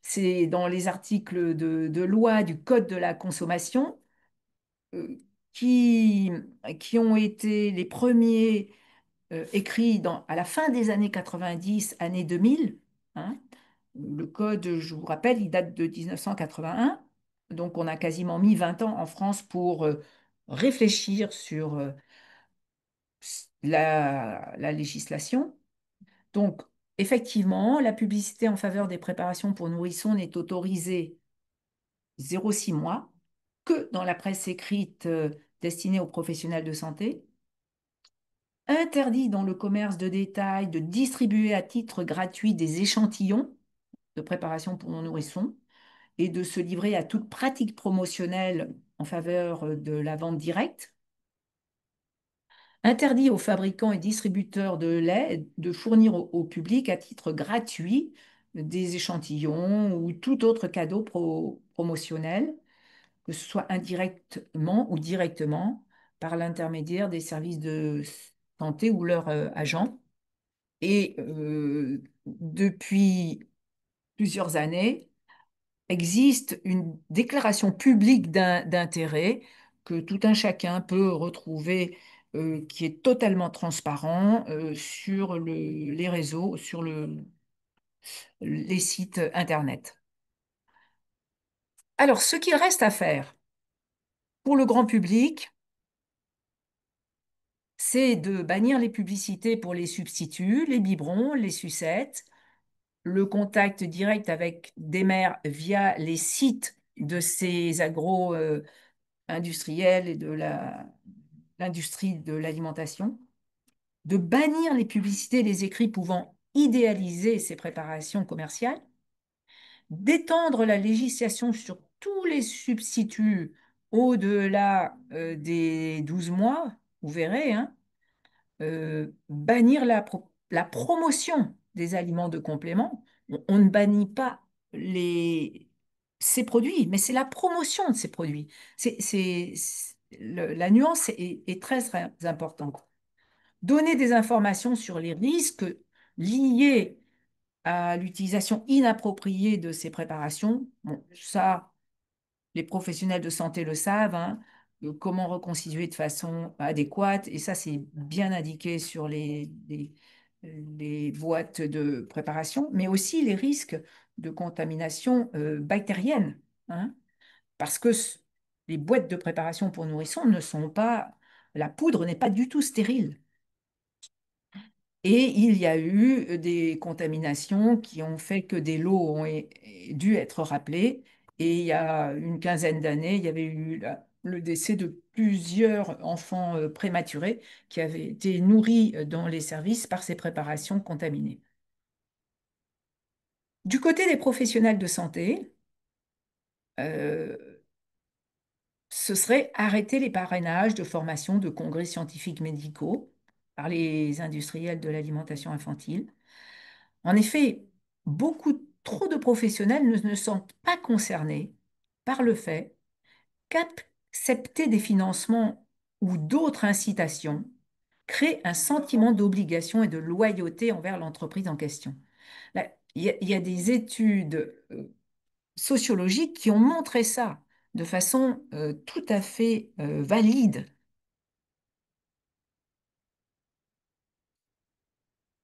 Speaker 3: c'est dans les articles de loi du Code de la consommation euh, qui, qui ont été les premiers écrits à la fin des années 90, années 2000, hein. Le code, je vous rappelle, il date de 1981. Donc, on a quasiment mis 20 ans en France pour réfléchir sur la législation. Donc, effectivement, la publicité en faveur des préparations pour nourrissons n'est autorisée 0,6 mois que dans la presse écrite destinée aux professionnels de santé. Interdit dans le commerce de détail de distribuer à titre gratuit des échantillons de préparation pour nourrissons et de se livrer à toute pratique promotionnelle en faveur de la vente directe. Interdit aux fabricants et distributeurs de lait de fournir au public à titre gratuit des échantillons ou tout autre cadeau promotionnel, que ce soit indirectement ou directement par l'intermédiaire des services de santé ou leurs agents. Et depuis plusieurs années, existe une déclaration publique d'intérêt que tout un chacun peut retrouver, qui est totalement transparent sur les réseaux, sur les sites Internet. Alors, ce qu'il reste à faire pour le grand public, c'est de bannir les publicités pour les substituts, les biberons, les sucettes, le contact direct avec des mères via les sites de ces agro-industriels et de l'industrie de l'alimentation, de bannir les publicités et les écrits pouvant idéaliser ces préparations commerciales, d'étendre la législation sur tous les substituts au-delà des 12 mois, vous verrez, hein, bannir la promotion des aliments de complément. On ne bannit pas ces produits, mais c'est la promotion de ces produits. La nuance est très, très importante. Donner des informations sur les risques liés à l'utilisation inappropriée de ces préparations, bon, ça, les professionnels de santé le savent, hein, comment reconstituer de façon adéquate, et ça, c'est bien indiqué sur les boîtes de préparation, mais aussi les risques de contamination bactérienne, hein, parce que les boîtes de préparation pour nourrissons ne sont pas, la poudre n'est pas du tout stérile. Et il y a eu des contaminations qui ont fait que des lots ont dû être rappelés. Et il y a une quinzaine d'années, il y avait eu le décès de plusieurs enfants prématurés qui avaient été nourris dans les services par ces préparations contaminées. Du côté des professionnels de santé, euh, ce serait arrêter les parrainages de formations de congrès scientifiques médicaux par les industriels de l'alimentation infantile. En effet, trop de professionnels ne sont pas concernés par le fait qu'accepter des financements ou d'autres incitations crée un sentiment d'obligation et de loyauté envers l'entreprise en question. Là, il y a des études sociologiques qui ont montré ça de façon tout à fait valide.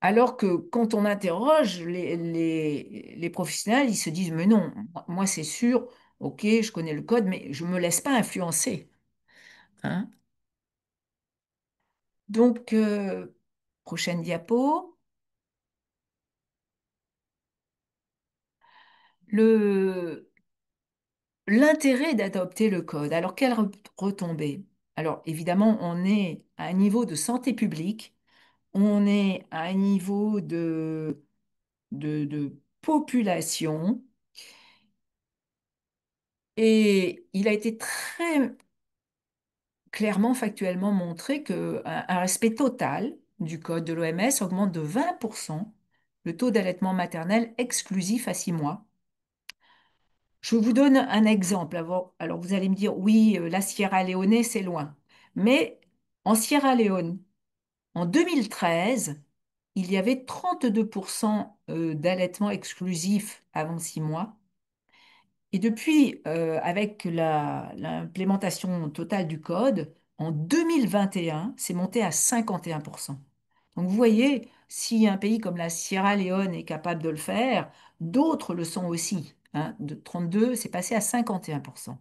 Speaker 3: Alors que quand on interroge les professionnels, ils se disent, mais non, moi c'est sûr, ok, je connais le code, mais je ne me laisse pas influencer, hein. Donc, prochaine diapo. Le, L'intérêt d'adopter le code. Alors, quelle retombée? Alors, évidemment, on est à un niveau de santé publique, on est à un niveau de population, et il a été très clairement, factuellement montré qu'un respect total du code de l'OMS augmente de 20% le taux d'allaitement maternel exclusif à 6 mois. Je vous donne un exemple. Alors vous allez me dire, oui, la Sierra Leone, c'est loin. Mais en Sierra Leone, en 2013, il y avait 32% d'allaitement exclusif avant 6 mois. Et depuis, avec l'implémentation totale du code, en 2021, c'est monté à 51%. Donc vous voyez, si un pays comme la Sierra Leone est capable de le faire, d'autres le sont aussi, hein. De 32, c'est passé à 51%.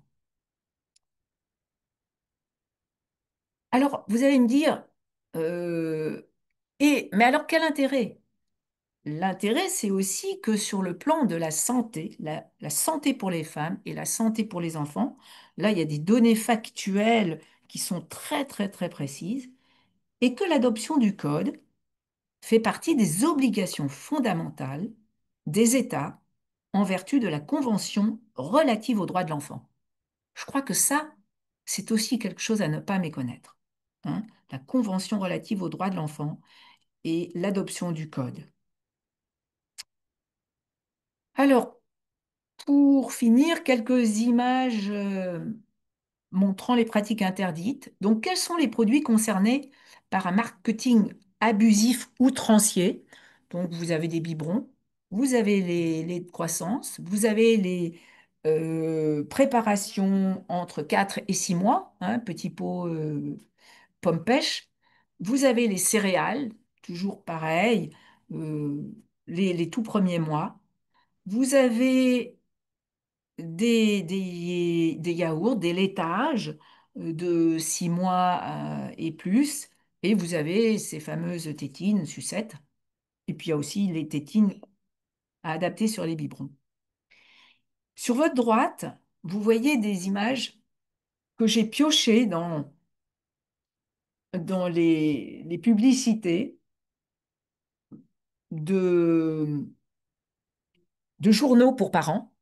Speaker 3: Alors, vous allez me dire, euh, mais alors quel intérêt? L'intérêt, c'est aussi que sur le plan de la santé, la santé pour les femmes et la santé pour les enfants, là, il y a des données factuelles qui sont très, très, très précises, et que l'adoption du code fait partie des obligations fondamentales des États en vertu de la Convention relative aux droits de l'enfant. Je crois que ça, c'est aussi quelque chose à ne pas méconnaître, hein, la Convention relative aux droits de l'enfant et l'adoption du code. Alors, pour finir, quelques images montrant les pratiques interdites. Donc, quels sont les produits concernés par un marketing abusif outrancier? Donc, vous avez des biberons, vous avez les laits de croissance, vous avez les préparations entre 4 et 6 mois, hein, petits pots pomme pêche. Vous avez les céréales, toujours pareil, euh, les tout premiers mois. Vous avez des yaourts, des laitages de 6 mois et plus. Et vous avez ces fameuses tétines, sucettes. Et puis il y a aussi les tétines à adapter sur les biberons. Sur votre droite, vous voyez des images que j'ai piochées dans les publicités de, de journaux pour parents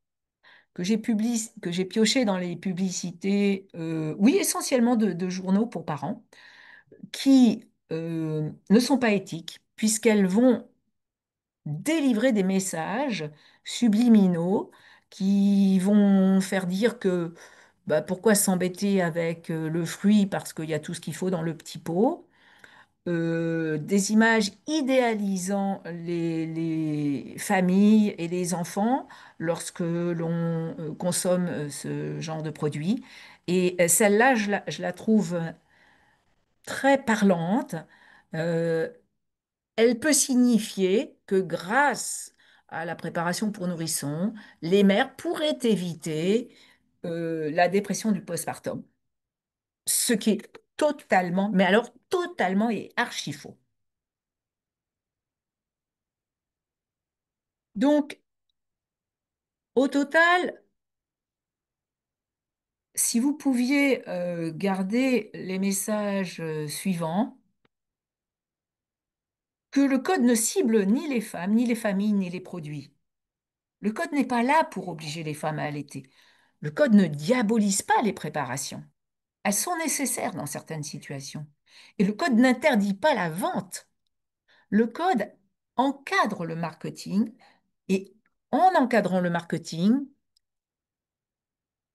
Speaker 3: que j'ai piochées dans les publicités, oui, essentiellement de journaux pour parents qui ne sont pas éthiques, puisqu'elles vont délivrer des messages subliminaux qui vont faire dire que bah, pourquoi s'embêter avec le fruit parce qu'il y a tout ce qu'il faut dans le petit pot. Des images idéalisant les familles et les enfants lorsque l'on consomme ce genre de produit. Et celle-là, je la trouve très parlante. Euh, Elle peut signifier que grâce à la préparation pour nourrissons, les mères pourraient éviter la dépression du postpartum. Ce qui est totalement, mais alors totalement et archi faux. Donc, au total, si vous pouviez garder les messages suivants, que le code ne cible ni les femmes, ni les familles, ni les produits. Le code n'est pas là pour obliger les femmes à allaiter. Le code ne diabolise pas les préparations. Elles sont nécessaires dans certaines situations. Et le code n'interdit pas la vente. Le code encadre le marketing et en encadrant le marketing,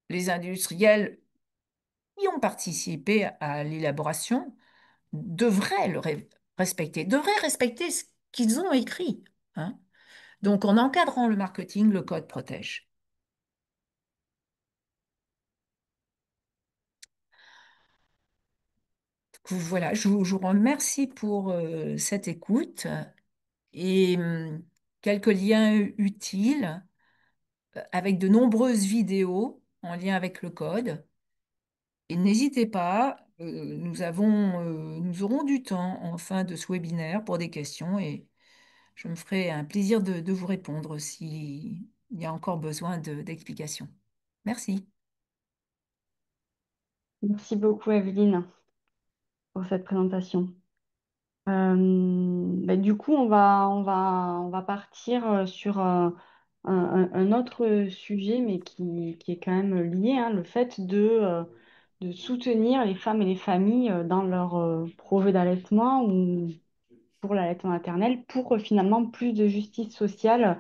Speaker 3: les industriels qui ont participé à l'élaboration devraient devraient respecter ce qu'ils ont écrit, hein. Donc, en encadrant le marketing, le code protège. Voilà, je vous remercie pour cette écoute et quelques liens utiles avec de nombreuses vidéos en lien avec le code. Et n'hésitez pas, nous aurons du temps en fin de ce webinaire pour des questions et je me ferai un plaisir de vous répondre s'il y a encore besoin d'explications. Merci.
Speaker 1: Merci beaucoup, Evelyne, pour cette présentation. Du coup, on va partir sur un autre sujet, mais qui est quand même lié, hein, le fait de soutenir les femmes et les familles dans leur projet d'allaitement ou pour l'allaitement maternel, pour finalement plus de justice sociale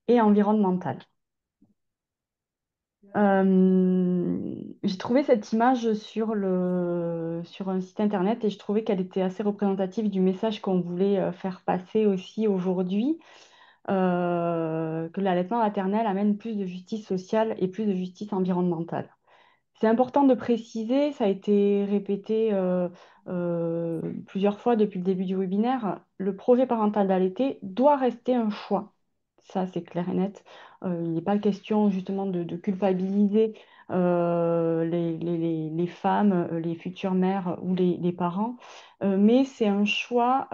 Speaker 1: et environnementale. J'ai trouvé cette image sur un site internet et je trouvais qu'elle était assez représentative du message qu'on voulait faire passer aussi aujourd'hui, que l'allaitement maternel amène plus de justice sociale et plus de justice environnementale. C'est important de préciser, ça a été répété plusieurs fois depuis le début du webinaire, le projet parental d'allaiter doit rester un choix. Ça, c'est clair et net. Il n'est pas question justement de culpabiliser les femmes, les futures mères ou les parents, mais c'est un choix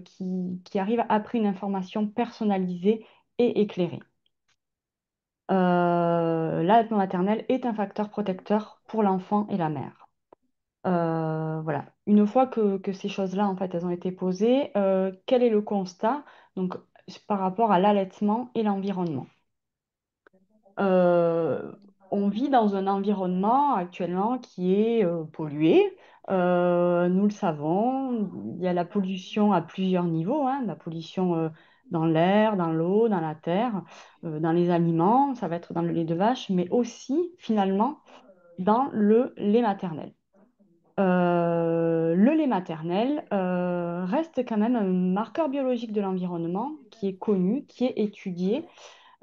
Speaker 1: qui arrive après une information personnalisée et éclairée. L'allaitement maternel est un facteur protecteur pour l'enfant et la mère. Voilà. Une fois que ces choses-là, en fait, elles ont été posées, quel est le constat donc, par rapport à l'allaitement et l'environnement? Euh, on vit dans un environnement actuellement qui est pollué. Nous le savons, il y a la pollution à plusieurs niveaux, hein, la pollution dans l'air, dans l'eau, dans la terre, dans les aliments, ça va être dans le lait de vache, mais aussi finalement dans le lait maternel. Le lait maternel reste quand même un marqueur biologique de l'environnement qui est connu, qui est étudié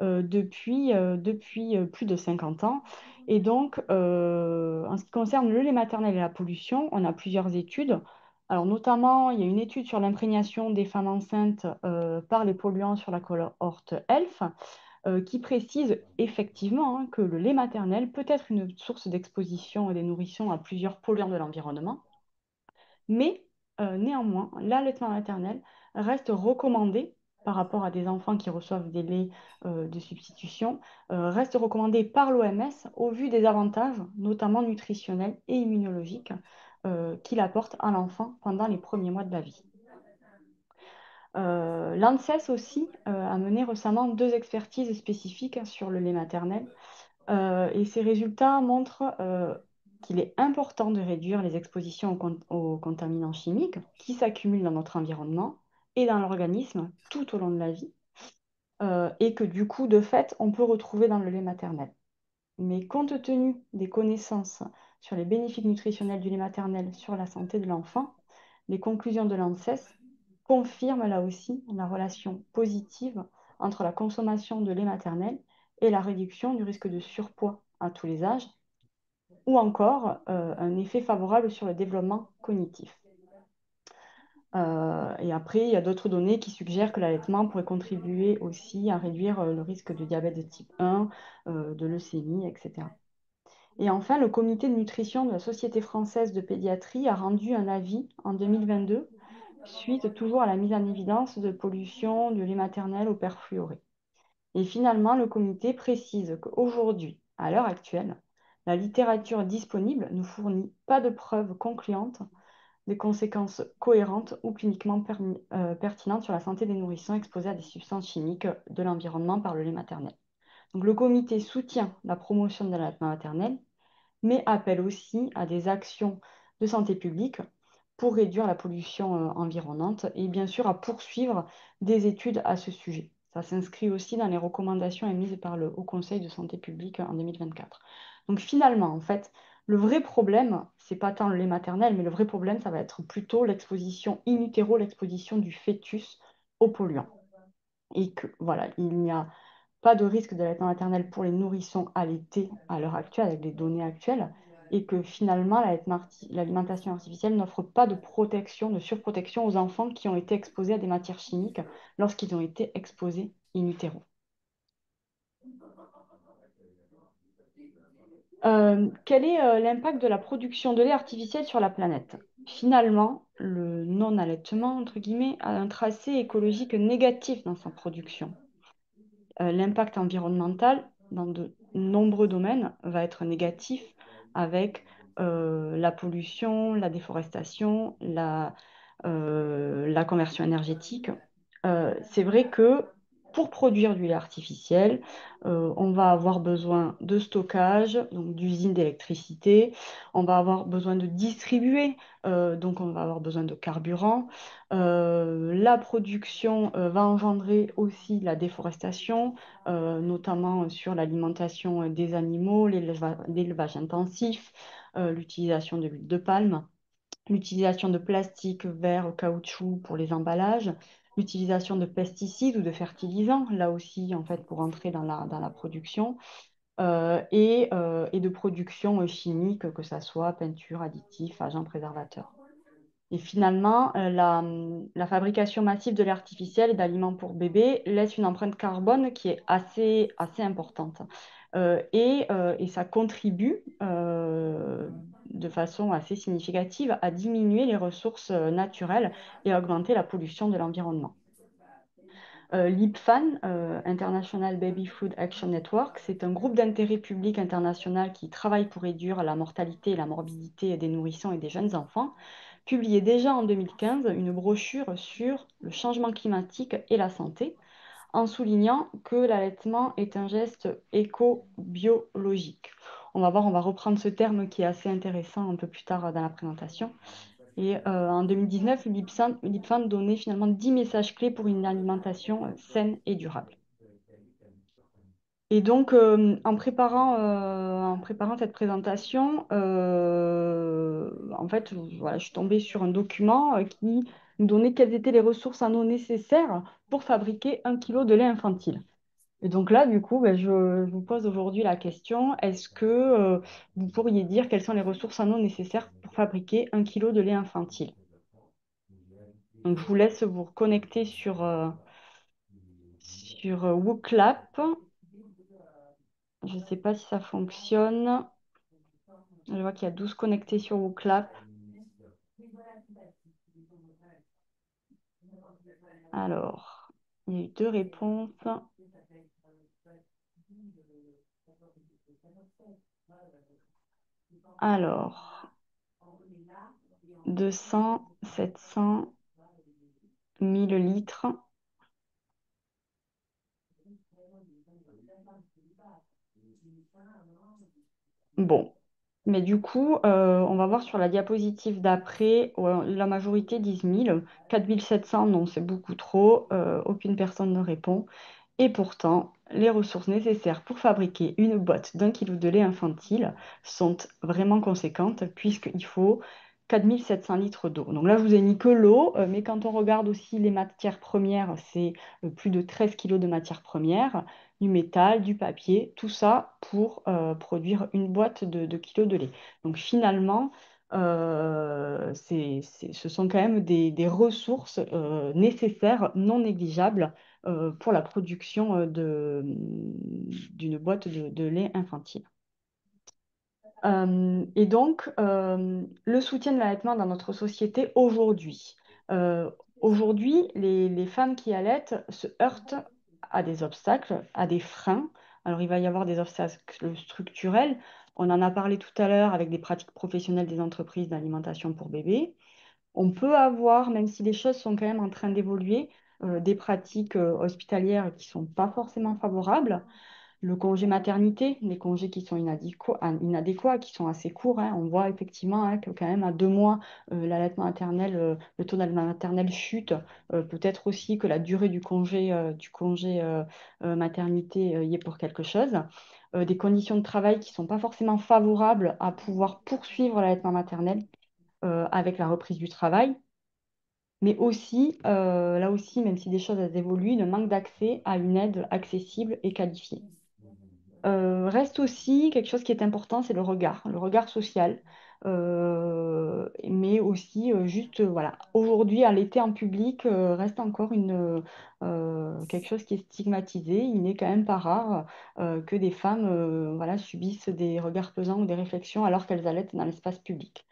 Speaker 1: depuis plus de 50 ans. Et donc, en ce qui concerne le lait maternel et la pollution, on a plusieurs études. Alors, notamment, il y a une étude sur l'imprégnation des femmes enceintes par les polluants sur la cohorte ELF qui précise effectivement hein, que le lait maternel peut être une source d'exposition des nourrissons à plusieurs polluants de l'environnement, mais néanmoins, l'allaitement maternel reste recommandé par rapport à des enfants qui reçoivent des laits de substitution, reste recommandé par l'OMS au vu des avantages, notamment nutritionnels et immunologiques, qu'il apporte à l'enfant pendant les premiers mois de la vie. L'ANSES aussi a mené récemment deux expertises spécifiques hein, sur le lait maternel et ces résultats montrent qu'il est important de réduire les expositions aux contaminants chimiques qui s'accumulent dans notre environnement et dans l'organisme tout au long de la vie. et que du coup, de fait, on peut retrouver dans le lait maternel. Mais compte tenu des connaissances sur les bénéfices nutritionnels du lait maternel sur la santé de l'enfant, les conclusions de l'ANSES confirment là aussi la relation positive entre la consommation de lait maternel et la réduction du risque de surpoids à tous les âges, ou encore un effet favorable sur le développement cognitif. Et après, il y a d'autres données qui suggèrent que l'allaitement pourrait contribuer aussi à réduire le risque de diabète de type 1, de leucémie, etc. Et enfin, le comité de nutrition de la Société française de pédiatrie a rendu un avis en 2022, suite toujours à la mise en évidence de pollution du lait maternel au perfluoré. Et finalement, le comité précise qu'aujourd'hui, à l'heure actuelle, la littérature disponible ne fournit pas de preuves concluantes des conséquences cohérentes ou cliniquement pertinentes sur la santé des nourrissons exposés à des substances chimiques de l'environnement par le lait maternel. Donc, le comité soutient la promotion de l'allaitement maternel, mais appelle aussi à des actions de santé publique pour réduire la pollution environnante et bien sûr à poursuivre des études à ce sujet. Ça s'inscrit aussi dans les recommandations émises par le Haut Conseil de santé publique en 2024. Donc finalement, en fait, le vrai problème, c'est pas tant le lait maternel, mais le vrai problème, ça va être plutôt l'exposition in utero, l'exposition du fœtus aux polluants. Et que voilà, il n'y a pas de risque d'allaitement maternel pour les nourrissons allaités à l'heure actuelle, avec les données actuelles, et que finalement, l'alimentation artificielle n'offre pas de protection, de surprotection aux enfants qui ont été exposés à des matières chimiques lorsqu'ils ont été exposés in utero. Quel est l'impact de la production de lait artificiel sur la planète? Finalement, le non-allaitement, entre guillemets, a un tracé écologique négatif dans sa production. L'impact environnemental dans de nombreux domaines va être négatif avec la pollution, la déforestation, la conversion énergétique. C'est vrai que pour produire du lait artificiel, on va avoir besoin de stockage, donc d'usines d'électricité, on va avoir besoin de distribuer, donc on va avoir besoin de carburant. La production va engendrer aussi la déforestation, notamment sur l'alimentation des animaux, l'élevage intensif, l'utilisation de l'huile de palme, l'utilisation de plastique, verre, caoutchouc pour les emballages, l'utilisation de pesticides ou de fertilisants, là aussi, en fait, pour entrer dans la production, et de production chimique, que ce soit peinture, additifs, agents préservateurs. Et finalement, la fabrication massive de l'artificiel et d'aliments pour bébés laisse une empreinte carbone qui est assez importante. Et ça contribue de façon assez significative à diminuer les ressources naturelles et à augmenter la pollution de l'environnement. l'IPFAN, International Baby Food Action Network, c'est un groupe d'intérêt public international qui travaille pour réduire la mortalité et la morbidité des nourrissons et des jeunes enfants, publiait déjà en 2015 une brochure sur le changement climatique et la santé, en soulignant que l'allaitement est un geste éco-biologique. On va voir, on va reprendre ce terme qui est assez intéressant un peu plus tard dans la présentation. Et en 2019, l'IPSAN donnait finalement 10 messages clés pour une alimentation saine et durable. Et donc, en préparant cette présentation, en fait, voilà, je suis tombée sur un document qui nous donnait quelles étaient les ressources en eau nécessaires pour fabriquer 1 kilo de lait infantile. Et donc là, du coup, ben, je vous pose aujourd'hui la question, est-ce que vous pourriez dire quelles sont les ressources en eau nécessaires pour fabriquer 1 kilo de lait infantile? Donc, je vous laisse vous reconnecter sur WooClap. Je ne sais pas si ça fonctionne. Je vois qu'il y a 12 connectés sur WooClap. Alors, il y a eu 2 réponses. Alors, 200, 700, 1000 litres. Bon, mais du coup, on va voir sur la diapositive d'après, la majorité disent 1000, 4700, non, c'est beaucoup trop, aucune personne ne répond. Et pourtant, les ressources nécessaires pour fabriquer une boîte d'1 kilo de lait infantile sont vraiment conséquentes puisqu'il faut 4 700 litres d'eau. Donc là, je vous ai mis que l'eau, mais quand on regarde aussi les matières premières, c'est plus de 13 kilos de matières premières, du métal, du papier, tout ça pour produire une boîte de kilos de lait. Donc finalement, ce sont quand même des ressources nécessaires, non négligeables pour la production d'une boîte de lait infantile. Et donc, le soutien de l'allaitement dans notre société aujourd'hui. Euh, Aujourd'hui, les femmes qui allaitent se heurtent à des obstacles, à des freins. Alors, il va y avoir des obstacles structurels. On en a parlé tout à l'heure avec des pratiques professionnelles des entreprises d'alimentation pour bébés. On peut avoir, même si les choses sont quand même en train d'évoluer, des pratiques hospitalières qui ne sont pas forcément favorables. Le congé maternité, les congés qui sont inadéquats, qui sont assez courts, hein. On voit effectivement hein, que quand même à 2 mois, l'allaitement maternel, le taux d'allaitement maternel chute. Peut-être aussi que la durée du congé maternité y est pour quelque chose. Des conditions de travail qui ne sont pas forcément favorables à pouvoir poursuivre l'allaitement maternel avec la reprise du travail, mais aussi, là aussi, même si des choses elles évoluent, le manque d'accès à une aide accessible et qualifiée. Reste aussi quelque chose qui est important, c'est le regard social. Mais aussi, juste, voilà, aujourd'hui, allaiter en public reste encore quelque chose qui est stigmatisé. Il n'est quand même pas rare que des femmes voilà, subissent des regards pesants ou des réflexions alors qu'elles allaitent dans l'espace public.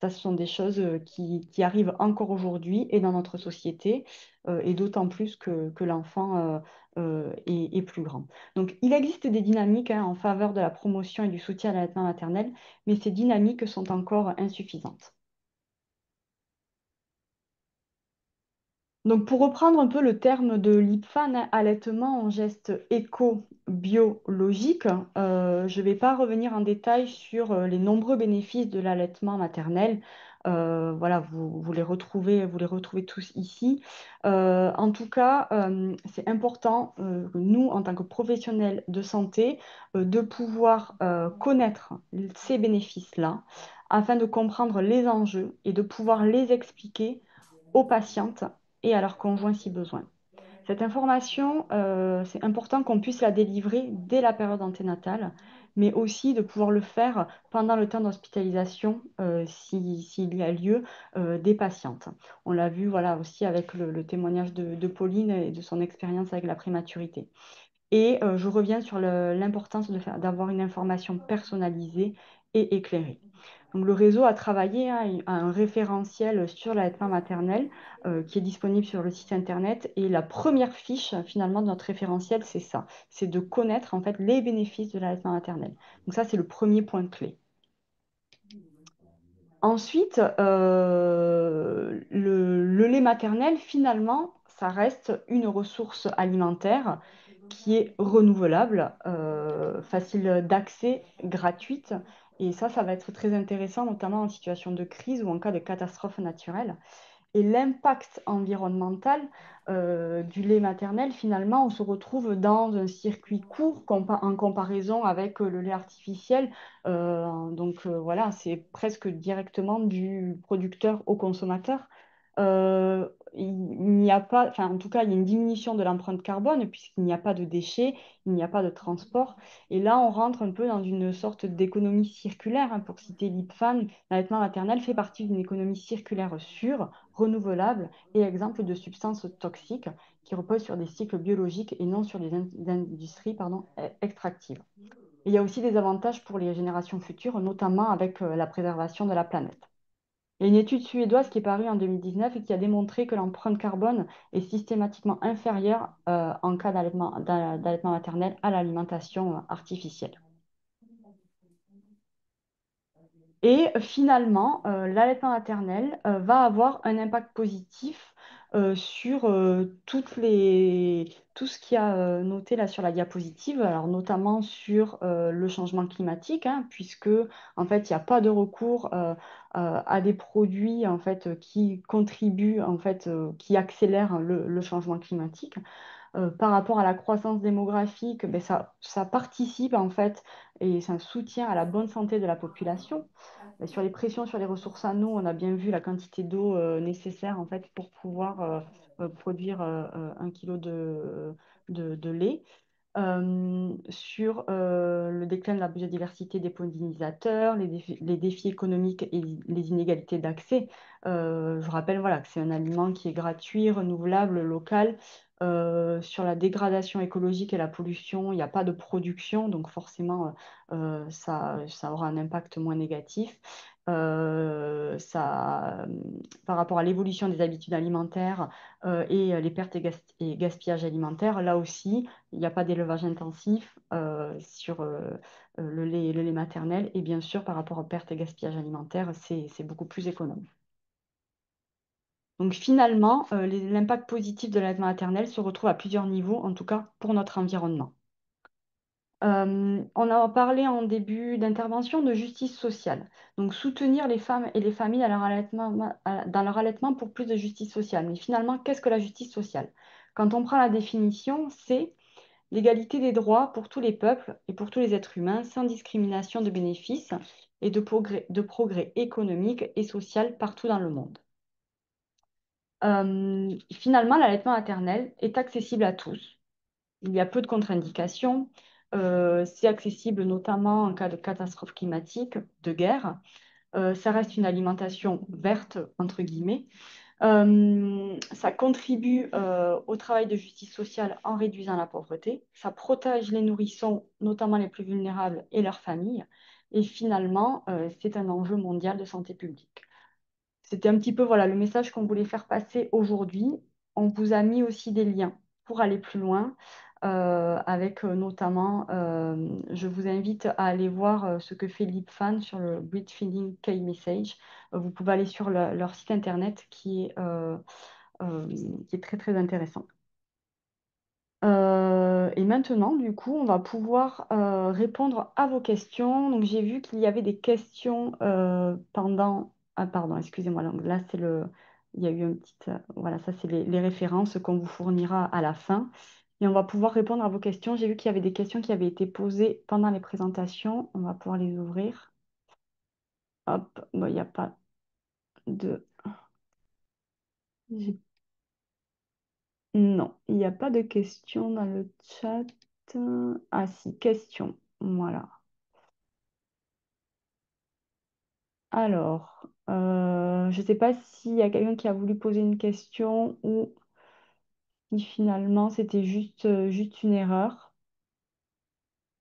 Speaker 1: Ça, ce sont des choses qui arrivent encore aujourd'hui et dans notre société, et d'autant plus que l'enfant est plus grand. Donc, il existe des dynamiques hein, en faveur de la promotion et du soutien à l'allaitement maternel, mais ces dynamiques sont encore insuffisantes. Donc, pour reprendre un peu le terme de l'IPFAN, hein, allaitement en geste éco-biologique, je ne vais pas revenir en détail sur les nombreux bénéfices de l'allaitement maternel. Voilà, vous les retrouvez tous ici. En tout cas, c'est important, nous, en tant que professionnels de santé, de pouvoir connaître ces bénéfices-là afin de comprendre les enjeux et de pouvoir les expliquer aux patientes et à leur conjoint si besoin. Cette information, c'est important qu'on puisse la délivrer dès la période anténatale, mais aussi de pouvoir le faire pendant le temps d'hospitalisation s'il y a lieu des patientes. On l'a vu voilà, aussi avec le témoignage de Pauline et de son expérience avec la prématurité. Et je reviens sur l'importance d'avoir une information personnalisée et éclairée. Donc, le réseau a travaillé hein, à un référentiel sur l'allaitement maternel qui est disponible sur le site internet. Et la première fiche finalement de notre référentiel, c'est ça, c'est de connaître en fait les bénéfices de l'allaitement maternel. Donc ça, c'est le premier point clé. Ensuite, le lait maternel, finalement, ça reste une ressource alimentaire qui est renouvelable, facile d'accès, gratuite. Et ça va être très intéressant, notamment en situation de crise ou en cas de catastrophe naturelle. Et l'impact environnemental du lait maternel, finalement, on se retrouve dans un circuit court en comparaison avec le lait artificiel. Voilà, c'est presque directement du producteur au consommateur. Il n'y a pas, enfin, en tout cas, il y a une diminution de l'empreinte carbone puisqu'il n'y a pas de déchets, il n'y a pas de transport. Et là, on rentre un peu dans une sorte d'économie circulaire, hein, pour citer l'IPFAN. L'allaitement maternel fait partie d'une économie circulaire sûre, renouvelable et exemple de substances toxiques qui reposent sur des cycles biologiques et non sur des industries extractives. Et il y a aussi des avantages pour les générations futures, notamment avec la préservation de la planète. Il y a une étude suédoise qui est parue en 2019 et qui a démontré que l'empreinte carbone est systématiquement inférieure en cas d'allaitement maternel à l'alimentation artificielle. Et finalement, l'allaitement maternel va avoir un impact positif sur tout ce qu'il y a noté là sur la diapositive, alors notamment sur le changement climatique, hein, puisque en fait, il n'y a pas de recours à des produits en fait, qui contribuent, en fait, qui accélèrent le changement climatique. par rapport à la croissance démographique, ben, ça participe en fait et c'est un soutien à la bonne santé de la population. Ben, sur les pressions sur les ressources en eau, on a bien vu la quantité d'eau nécessaire en fait pour pouvoir produire 1 kilo de lait. Sur le déclin de la biodiversité des pollinisateurs, les défis économiques et les inégalités d'accès. Je rappelle voilà, que c'est un aliment qui est gratuit, renouvelable, local. Sur la dégradation écologique et la pollution, il n'y a pas de production, donc forcément, ça aura un impact moins négatif. Par rapport à l'évolution des habitudes alimentaires et les pertes et gaspillages alimentaires, là aussi, il n'y a pas d'élevage intensif sur le lait maternel. Et bien sûr, par rapport aux pertes et gaspillages alimentaires, c'est beaucoup plus économe. Donc finalement, l'impact positif de l'allaitement maternel se retrouve à plusieurs niveaux, en tout cas pour notre environnement. On a parlé en début d'intervention de justice sociale. Donc soutenir les femmes et les familles dans leur allaitement pour plus de justice sociale. Mais finalement, qu'est-ce que la justice sociale? Quand on prend la définition, c'est l'égalité des droits pour tous les peuples et pour tous les êtres humains, sans discrimination de bénéfices et de progrès économique et social partout dans le monde. Finalement, l'allaitement maternel est accessible à tous. Il y a peu de contre-indications. C'est accessible notamment en cas de catastrophe climatique, de guerre. Ça reste une alimentation verte, entre guillemets. Ça contribue au travail de justice sociale en réduisant la pauvreté. Ça protège les nourrissons, notamment les plus vulnérables et leurs familles. Et finalement, c'est un enjeu mondial de santé publique. C'était un petit peu voilà, le message qu'on voulait faire passer aujourd'hui. On vous a mis aussi des liens pour aller plus loin, avec notamment, je vous invite à aller voir ce que fait LipFan sur le Breastfeeding Key Message. Vous pouvez aller sur leur site internet qui est très très intéressant. Et maintenant, du coup, on va pouvoir répondre à vos questions. Donc, j'ai vu qu'il y avait des questions pendant. Ah, pardon, excusez-moi. Donc, là, il y a eu une petite. Voilà, ça, c'est les références qu'on vous fournira à la fin. Et on va pouvoir répondre à vos questions. J'ai vu qu'il y avait des questions qui avaient été posées pendant les présentations. On va pouvoir les ouvrir. Hop, bon, il n'y a pas de. Non, il n'y a pas de questions dans le chat. Ah si, questions. Voilà. Alors, je ne sais pas s'il y a quelqu'un qui a voulu poser une question ou si finalement c'était juste une erreur.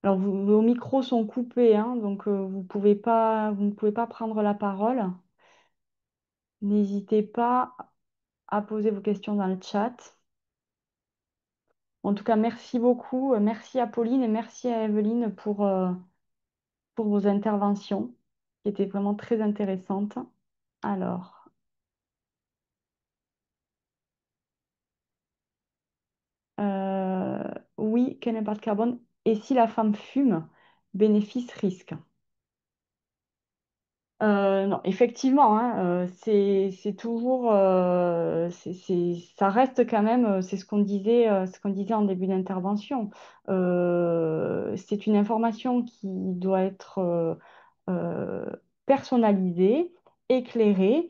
Speaker 1: Alors, vos micros sont coupés, hein, donc vous ne pouvez pas prendre la parole. N'hésitez pas à poser vos questions dans le chat. En tout cas, merci beaucoup. Merci à Pauline et merci à Evelyne pour vos interventions qui étaient vraiment très intéressantes. Alors, euh, oui, quel impact carbone? Et si la femme fume, bénéfice-risque? Non, effectivement, hein, c'est toujours, ça reste quand même, c'est ce qu'on disait en début d'intervention. C'est une information qui doit être euh, personnalisée, éclairée,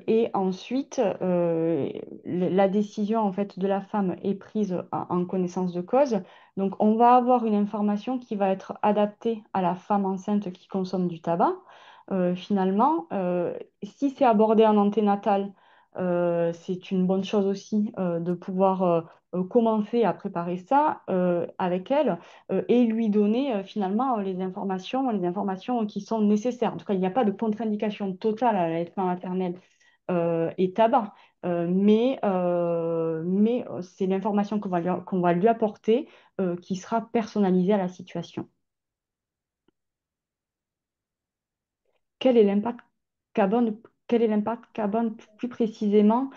Speaker 1: et ensuite la décision en fait de la femme est prise en connaissance de cause. Donc, on va avoir une information qui va être adaptée à la femme enceinte qui consomme du tabac. Finalement, si c'est abordé en anténatal, c'est une bonne chose aussi de pouvoir commencer à préparer ça avec elle et lui donner finalement les informations qui sont nécessaires. En tout cas, il n'y a pas de contre-indication totale à l'allaitement maternel et tabac, mais c'est l'information qu'on va lui apporter qui sera personnalisée à la situation. Quel est l'impact carbone, quel est l'impact carbone plus précisément?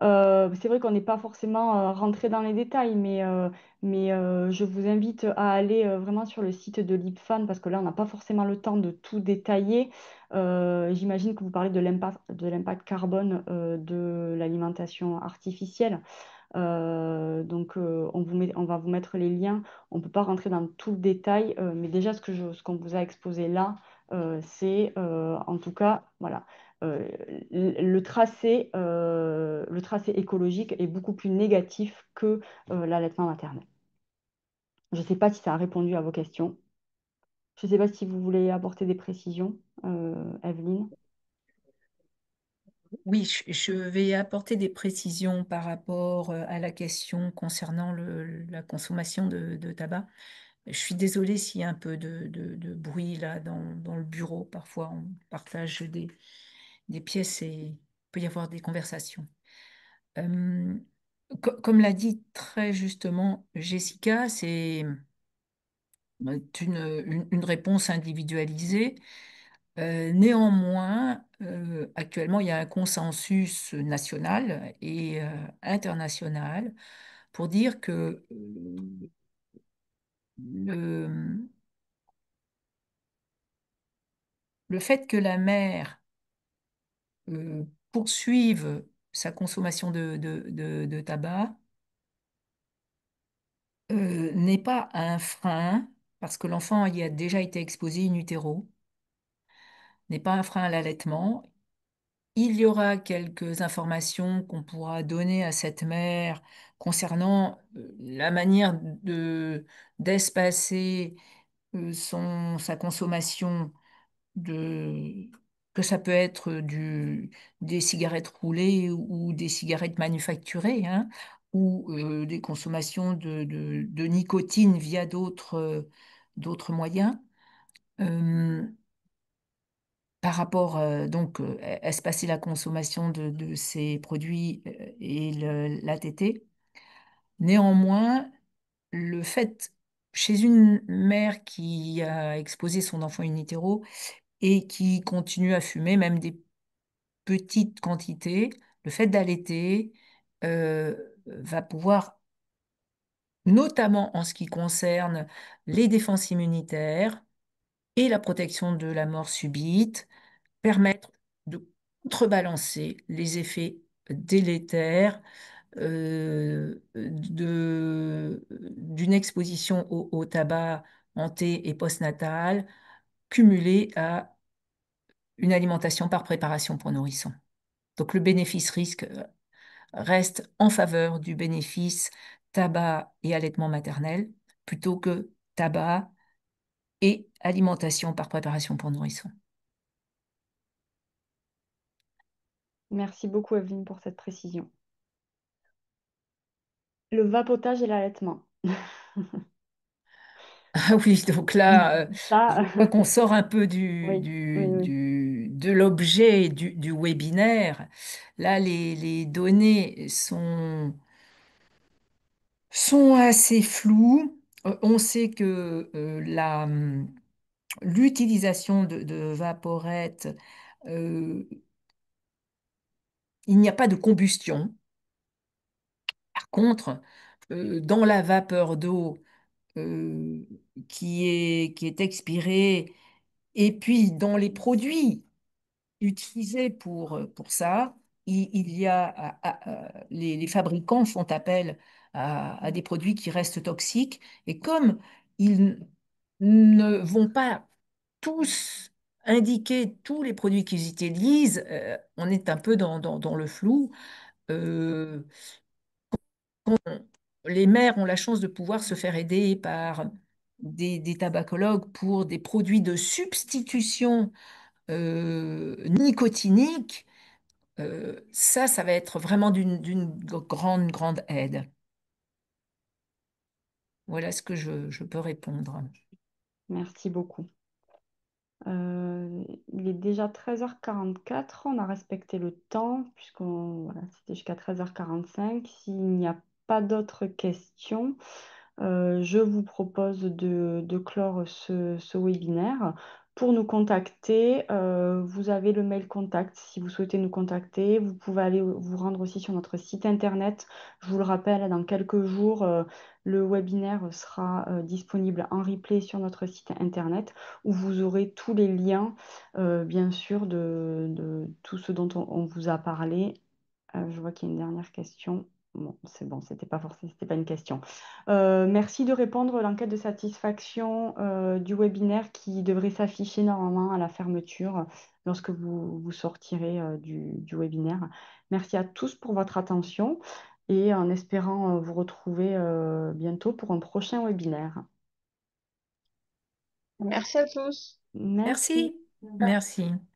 Speaker 1: C'est vrai qu'on n'est pas forcément rentré dans les détails, mais je vous invite à aller vraiment sur le site de l'IPFAN parce que là, on n'a pas forcément le temps de tout détailler. J'imagine que vous parlez de l'impact carbone de l'alimentation artificielle. On va vous mettre les liens. On ne peut pas rentrer dans tout le détail, mais déjà ce qu'on vous a exposé là, c'est en tout cas, voilà, euh, le tracé écologique est beaucoup plus négatif que l'allaitement maternel. Je ne sais pas si ça a répondu à vos questions. Je ne sais pas si vous voulez apporter des précisions, Evelyne.
Speaker 3: Oui, je vais apporter des précisions par rapport à la question concernant la consommation de tabac. Je suis désolée s'il y a un peu de bruit là dans le bureau. Parfois, on partage des pièces et il peut y avoir des conversations. Euh, Comme l'a dit très justement Jessica, c'est une réponse individualisée. Néanmoins, actuellement, il y a un consensus national et international pour dire que le, le fait que la mère poursuive sa consommation de tabac n'est pas un frein, parce que l'enfant y a déjà été exposé in utero, n'est pas un frein à l'allaitement. Il y aura quelques informations qu'on pourra donner à cette mère concernant la manière d'espacer sa consommation de, que ça peut être des cigarettes roulées ou des cigarettes manufacturées, hein, ou des consommations de nicotine via d'autres moyens. Euh, Par rapport, espacer la consommation de ces produits et l'ATT. Néanmoins, le fait, chez une mère qui a exposé son enfant in utero et qui continue à fumer, même des petites quantités, le fait d'allaiter va pouvoir, notamment en ce qui concerne les défenses immunitaires et la protection de la mort subite, permettre de contrebalancer les effets délétères d'une exposition au tabac anté et postnatal cumulée à une alimentation par préparation pour nourrissons. Donc le bénéfice-risque reste en faveur du bénéfice tabac et allaitement maternel plutôt que tabac et alimentation par préparation pour nourrissons.
Speaker 1: Merci beaucoup, Evelyne, pour cette précision. Le vapotage et l'allaitement.
Speaker 3: Ah oui, donc là,
Speaker 1: Ça,
Speaker 3: je vois qu'on sort un peu
Speaker 1: oui, oui, oui.
Speaker 3: de l'objet du webinaire. Là, les données sont assez floues. On sait que l'utilisation de vaporettes, euh, il n'y a pas de combustion. Par contre, dans la vapeur d'eau euh, qui est expirée, et puis dans les produits utilisés pour ça, il y a les fabricants font appel à des produits qui restent toxiques, et comme ils ne vont pas tous indiquer tous les produits qu'ils utilisent, on est un peu dans le flou. Euh, les maires ont la chance de pouvoir se faire aider par des tabacologues pour des produits de substitution nicotinique. Ça va être vraiment d'une grande, grande aide. Voilà ce que je peux répondre.
Speaker 1: Merci beaucoup. Il est déjà 13h44. On a respecté le temps, voilà, c'était jusqu'à 13h45. S'il n'y a pas d'autres questions, je vous propose de clore ce webinaire. Pour nous contacter, vous avez le mail contact si vous souhaitez nous contacter. Vous pouvez aller vous rendre aussi sur notre site internet. Je vous le rappelle, dans quelques jours, le webinaire sera disponible en replay sur notre site internet où vous aurez tous les liens, bien sûr, de tout ce dont on vous a parlé. Je vois qu'il y a une dernière question. Bon, c'était pas forcément, c'était pas une question. Merci de répondre à l'enquête de satisfaction du webinaire qui devrait s'afficher normalement à la fermeture lorsque vous sortirez du webinaire. Merci à tous pour votre attention et en espérant vous retrouver bientôt pour un prochain webinaire.
Speaker 2: Merci à tous.
Speaker 1: Merci.
Speaker 3: Merci. Merci.